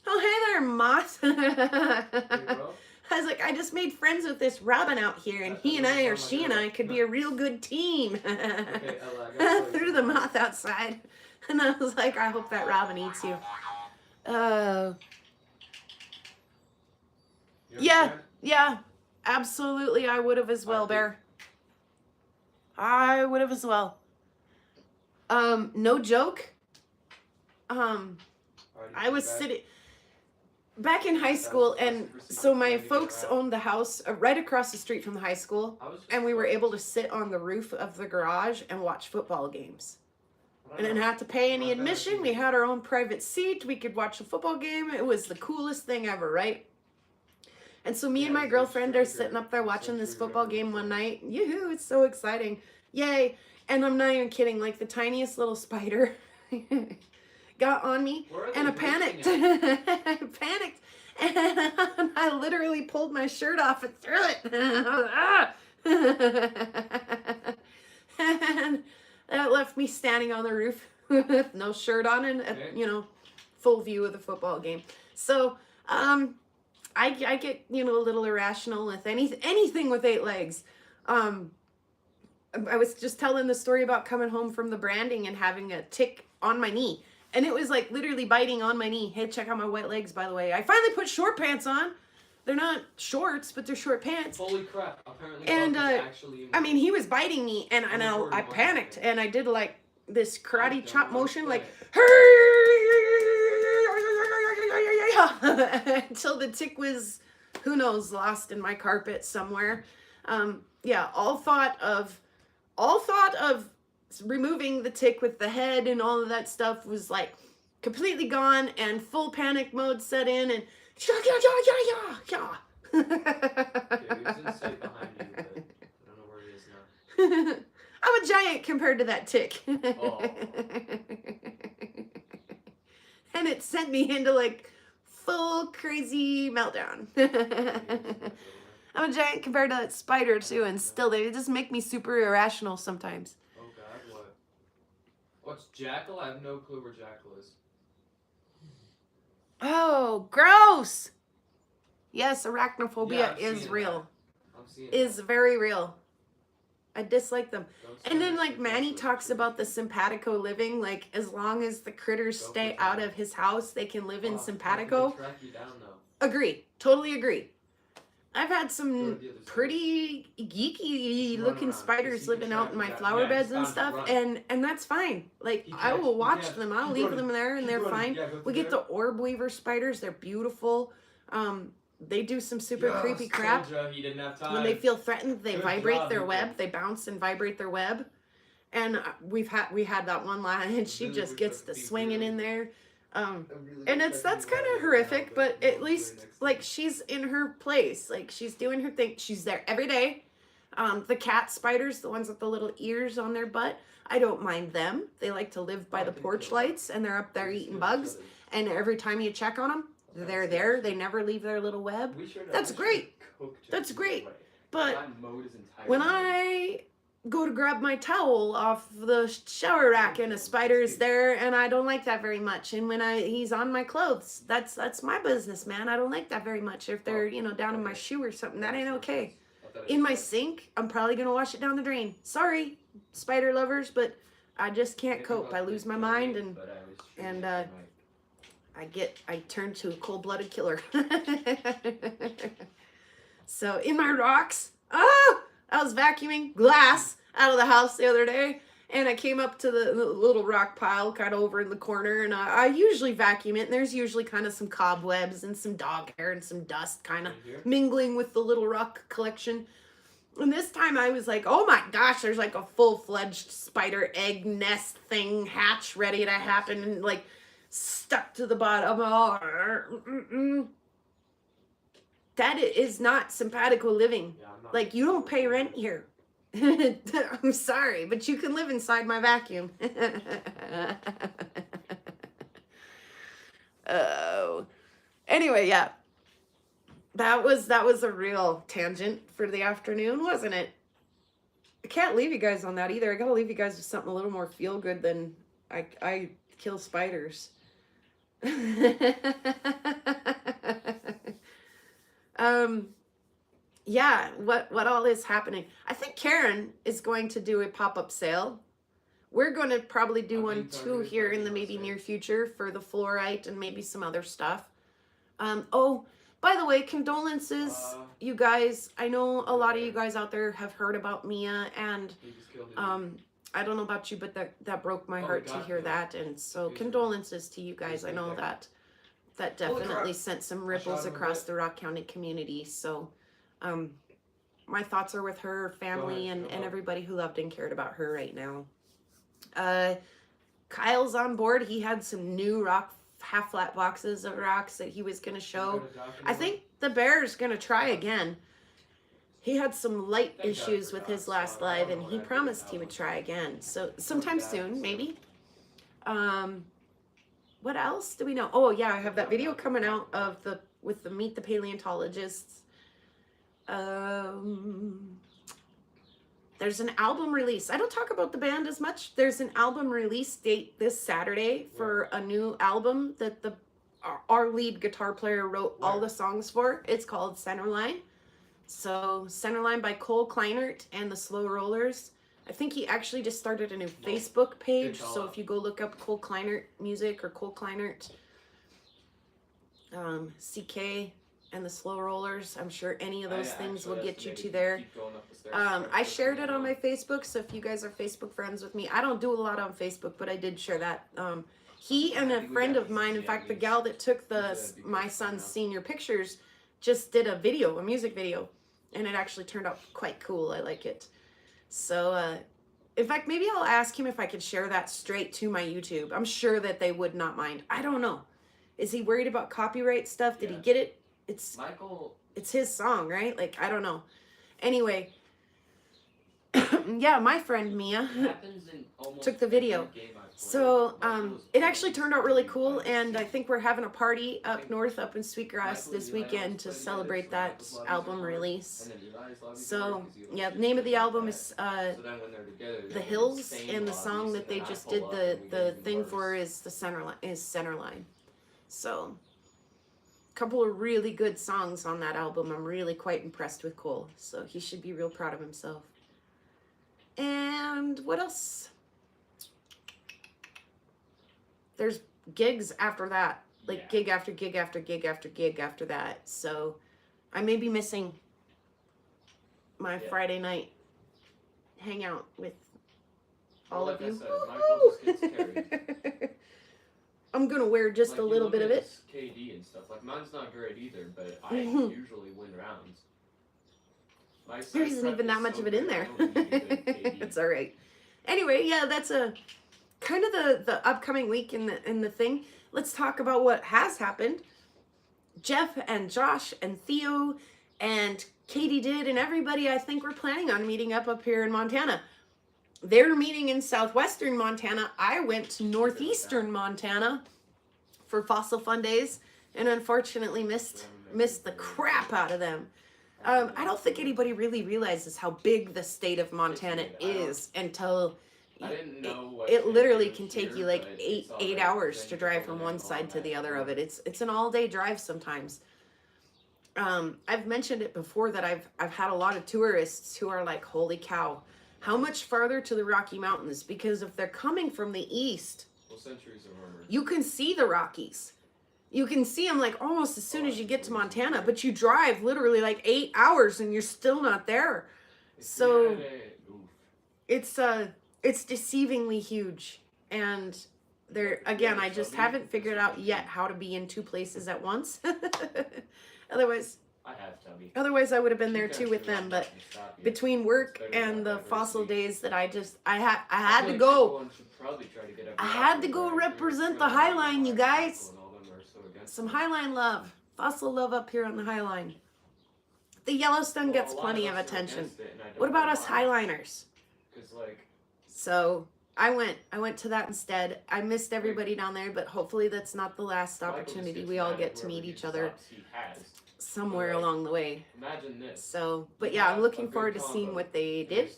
"Oh, hey there, moth." I was like, "I just made friends with this robin out here, and he and I, or she and I, could be a real good team." Threw the moth outside, and I was like, "I hope that robin eats you." Yeah, absolutely, I would have as well, Bear. I would have as well. No joke. I was sitting back in high school, and so my folks owned the house right across the street from the high school, and we were able to sit on the roof of the garage and watch football games. And didn't have to pay any admission. We had our own private seat. We could watch a football game. It was the coolest thing ever, right? And so me and my girlfriend are sitting up there watching this football game one night. Yoo-hoo, it's so exciting. Yay. And I'm not even kidding, like the tiniest little spider got on me, and I panicked. I panicked, and I literally pulled my shirt off and threw it. And that left me standing on the roof with no shirt on and, full view of the football game. So, I get, a little irrational with anything with 8 legs. I was just telling the story about coming home from the branding and having a tick on my knee. And it was like literally biting on my knee. Hey, check out my white legs, by the way. I finally put short pants on. They're not shorts, but they're short pants. Holy crap. Apparently and, he was biting me, and I panicked. And I did like this karate chop motion, like, until the tick was, who knows, lost in my carpet somewhere. All thought of removing the tick with the head and all of that stuff was like completely gone, and full panic mode set in, and yeah, he was in sight behind you, but I don't know where he is now. I'm a giant compared to that tick. Oh. and it sent me into like full crazy meltdown. I'm a giant compared to that spider too, and still they just make me super irrational sometimes. Oh God, what? What's jackal? I have no clue where jackal is. Oh, gross! Yes, arachnophobia Yeah, is real. I'm seeing Is very real. I dislike them. Don't And then say like this Manny because talks it's about the simpatico living, like as long as the critters Don't stay pretend. out of his house, they can live in Oh, simpatico. they track you down though. Agree. Totally agree. I've had Go some to the other side. pretty geeky Just run looking around, 'cause spiders he can living track out in you my down. flower Yeah, beds just and bound to stuff, run. and that's fine. Like Keep I running, will keep watch running, them. I'll keep leave running, them there and keep they're running. fine. Yeah, go We through get the there. orb weaver spiders. They're beautiful. They do some super creepy crap. Told ya, he didn't have time. When they feel threatened, they Good vibrate job, their Nico. web. They bounce and vibrate their web. And we had that one line, and she Really just wish gets I could to be swinging really- in there. I really And wish I that's could kind be of right horrific, now, but no at one's least right next to like me. she's in her place, like she's doing her thing. She's there every day. The cat spiders, the ones with the little ears on their butt, I don't mind them. They like to live by Oh, the they porch kill them. lights, and they're up there They just eating kill each bugs. other. And every time you check on them, they're there. They never leave their little web. We should- That's I should great. cook That's chicken great. this way. But I mowed his entire when yard. I go to grab my towel off the shower rack and a spider is there, and I don't like that very much. And when he's on my clothes, that's my business, man. I don't like that very much. If they're down in my shoe or something, that ain't okay. In my sink, I'm probably gonna wash it down the drain. Sorry, spider lovers, but I just can't cope. I lose my mind, and I turn to a cold-blooded killer. So in my rocks, I was vacuuming glass out of the house the other day, and I came up to the little rock pile kind of over in the corner, and I usually vacuum it, and there's usually kind of some cobwebs and some dog hair and some dust kind of mingling with the little rock collection. And this time I was like, oh my gosh, there's like a full-fledged spider egg nest thing hatch ready to happen, and like stuck to the bottom. That is not simpatico living. Yeah, I'm not Like, you don't pay rent here. I'm sorry, but you can live inside my vacuum. Oh. Anyway, yeah. That was a real tangent for the afternoon, wasn't it? I can't leave you guys on that either. I gotta leave you guys with something a little more feel good than I kill spiders. Yeah, what all is happening? I think Karen is going to do a pop-up sale. We're going to probably do one too here in the maybe near future for the fluorite and maybe some other stuff. Oh, by the way, condolences, you guys. I know a lot of you guys out there have heard about Mia, and I don't know about you, but that broke my heart to hear that, and so condolences to you guys. I know that definitely sent some ripples across the Rock County community. So my thoughts are with her family and everybody who loved and cared about her right now. Kyle's on board. He had some new half flat boxes of rocks that he was going to show. I think the bear's going to try again. He had some light issues with his last live, and he promised he would try again. So sometime soon, maybe. What else do we know? Oh yeah, I have that video coming out of with the Meet the Paleontologists. There's an album release. I don't talk about the band as much. There's an album release date this Saturday for a new album that our lead guitar player wrote all the songs for. It's called Centerline. So Centerline by Cole Kleinert and the Slow Rollers. I think he actually just started a new Facebook page. So if you go look up Cole Kleinert music or Cole Kleinert, CK and the Slow Rollers, I'm sure any of those things will get you to there. I shared it on my Facebook, so if you guys are Facebook friends with me, I don't do a lot on Facebook, but I did share that. He and a friend of mine, in fact, the gal that took my son's senior pictures, just did a music video, and it actually turned out quite cool. I like it. So, in fact, maybe I'll ask him if I could share that straight to my YouTube. I'm sure that they would not mind. I don't know. Is he worried about copyright stuff? Did he get it? It's his song, right? Like, I don't know. Anyway, Yeah, my friend Mia took the video. So it actually turned out really cool, and I think we're having a party up north, up in Sweetgrass this weekend to celebrate that album release. So yeah, the name of the album is The Hills, and the song that they just did the thing for is the Centerline. So a couple of really good songs on that album. I'm really quite impressed with Cole, so he should be real proud of himself. And what else? There's gigs after that, like gig after gig after gig after gig after that. So I may be missing my Friday night hangout with all of you. I'm gonna wear just a little bit of it. KD and stuff. Like mine's not great either, but I usually win rounds. There isn't even that much of it in there. It's all right. Anyway, yeah, that's a kind of the upcoming week in the thing. Let's talk about what has happened. Jeff and Josh and Theo and Katie did, and everybody I think we're planning on meeting up here in Montana. They're meeting in southwestern Montana. I went to northeastern Montana for Fossil Fun Days, and unfortunately missed the crap out of them. I don't think anybody really realizes how big the state of Montana is until it literally can take you like eight hours to drive from one side to the other of it. It's an all-day drive sometimes. I've mentioned it before that I've had a lot of tourists who are like, holy cow, how much farther to the Rocky Mountains? Because if they're coming from the east, you can see the Rockies. You can see them like almost as soon as you get to Montana, but you drive literally like 8 hours and you're still not there. So it's deceivingly huge. And there again, I just haven't figured out yet how to be in two places at once. Otherwise I would have been there too with them, but between work and the Fossil Days that I had to go. I had to go represent the Highline, you guys. Some Highline love. Fossil love up here on the Highline. The Yellowstone gets plenty of attention. What about us Highliners? So I went to that instead. I missed everybody down there, but hopefully that's not the last opportunity. We all get to meet each other somewhere along the way. So, but yeah, I'm looking forward to seeing what they did,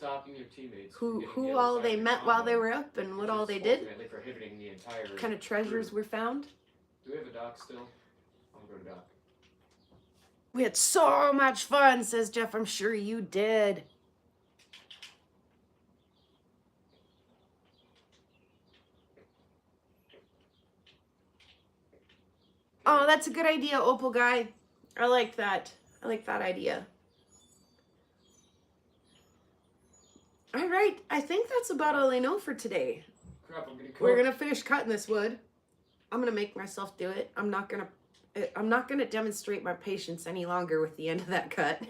who all they met while they were up, and what all they did. What kind of treasures were found. Do we have a dock still? I'm gonna go to dock. We had so much fun, says Jeff. I'm sure you did. Oh, that's a good idea, Opal Guy. I like that. I like that idea. All right, I think that's about all I know for today. Crap, I'm gonna cook. We're gonna finish cutting this wood. I'm gonna make myself do it. I'm not gonna demonstrate my patience any longer with the end of that cut.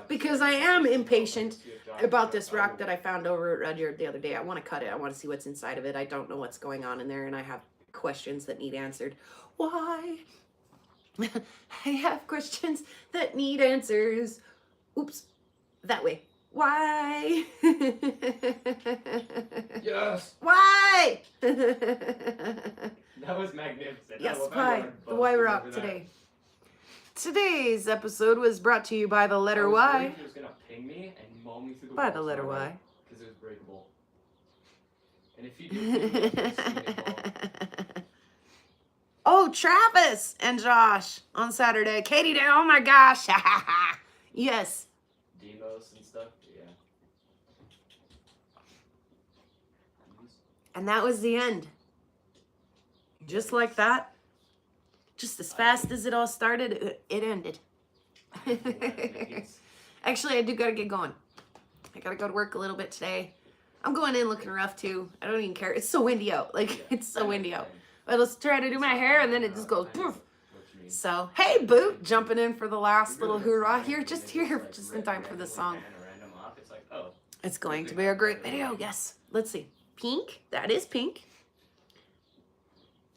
Because I am impatient about this rock that I found over at Rudyard the other day. I want to cut it. I want to see what's inside of it. I don't know what's going on in there, and I have questions that need answered. Why? I have questions that need answers. Oops, that way. Why? Yes. Why? That was magnificent. Yes, why? The Y rock today. Today's episode was brought to you by the letter Y. He was gonna ping me and maul me through the By the letter Y. Because it was breakable. And if you do, Oh, Travis and Josh on Saturday. Katie Day, oh my gosh. Yes. Demos and stuff, yeah. And that was the end. Just like that. Just as fast as it all started, it ended. Actually, I do gotta get going. I gotta go to work a little bit today. I'm going in looking rough too. I don't even care. It's so windy out. Like, it's so windy out. But let's try to do my hair and then it just goes poof. So, hey, Boot, jumping in for the last little hoorah here, just in time for this song. It's going to be a great video, yes. Let's see. Pink, that is pink.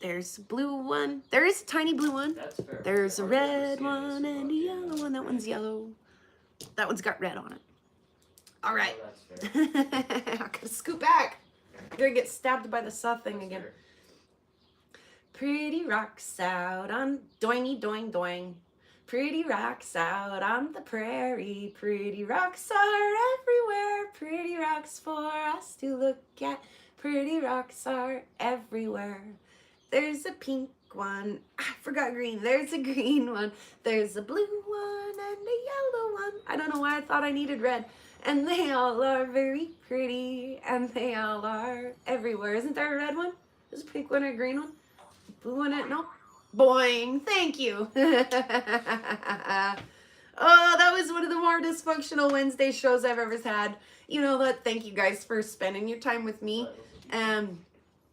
There's a blue one. There is a tiny blue one. There's a red one and a yellow one. That one's yellow. That one's got red on it. All right. Oh, that's fair. I gotta scoot back. I'm gonna get stabbed by the saw thing That's again. fair. Pretty rocks out on doingy doing doing. Pretty rocks out on the prairie. Pretty rocks are everywhere. Pretty rocks for us to look at. Pretty rocks are everywhere. There's a pink one. I forgot green. There's a green one. There's a blue one and a yellow one. I don't know why I thought I needed red. And they all are very pretty. And they all are everywhere. Isn't there a red one? There's a pink one and a green one. Blue one and no. Boing. Thank you. Oh, that was one of the more dysfunctional Wednesday shows I've ever had. You know what? Thank you guys for spending your time with me.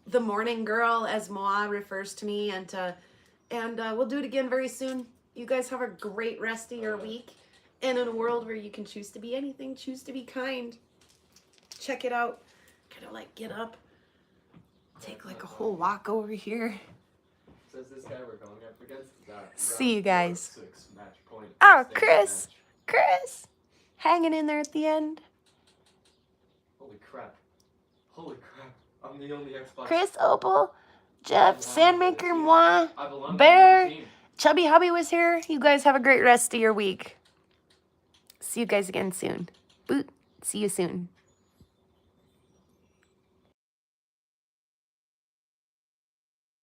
The morning girl, as Moa refers to me, and we'll do it again very soon. You guys have a great rest of your week. And in a world where you can choose to be anything, choose to be kind. Check it out. Kind of like get up, take like a whole walk over here. Says this guy we're going up against. See you guys. 6 match point. Oh, Same Chris. match. Chris, hanging in there at the end. Holy crap. Holy crap. I'm the only Xbox. Chris, Opal, Jeff, Sandmaker, moi, I belong Bear, on the team. Chubby Hubby was here. You guys have a great rest of your week. See you guys again soon. Boot. See you soon.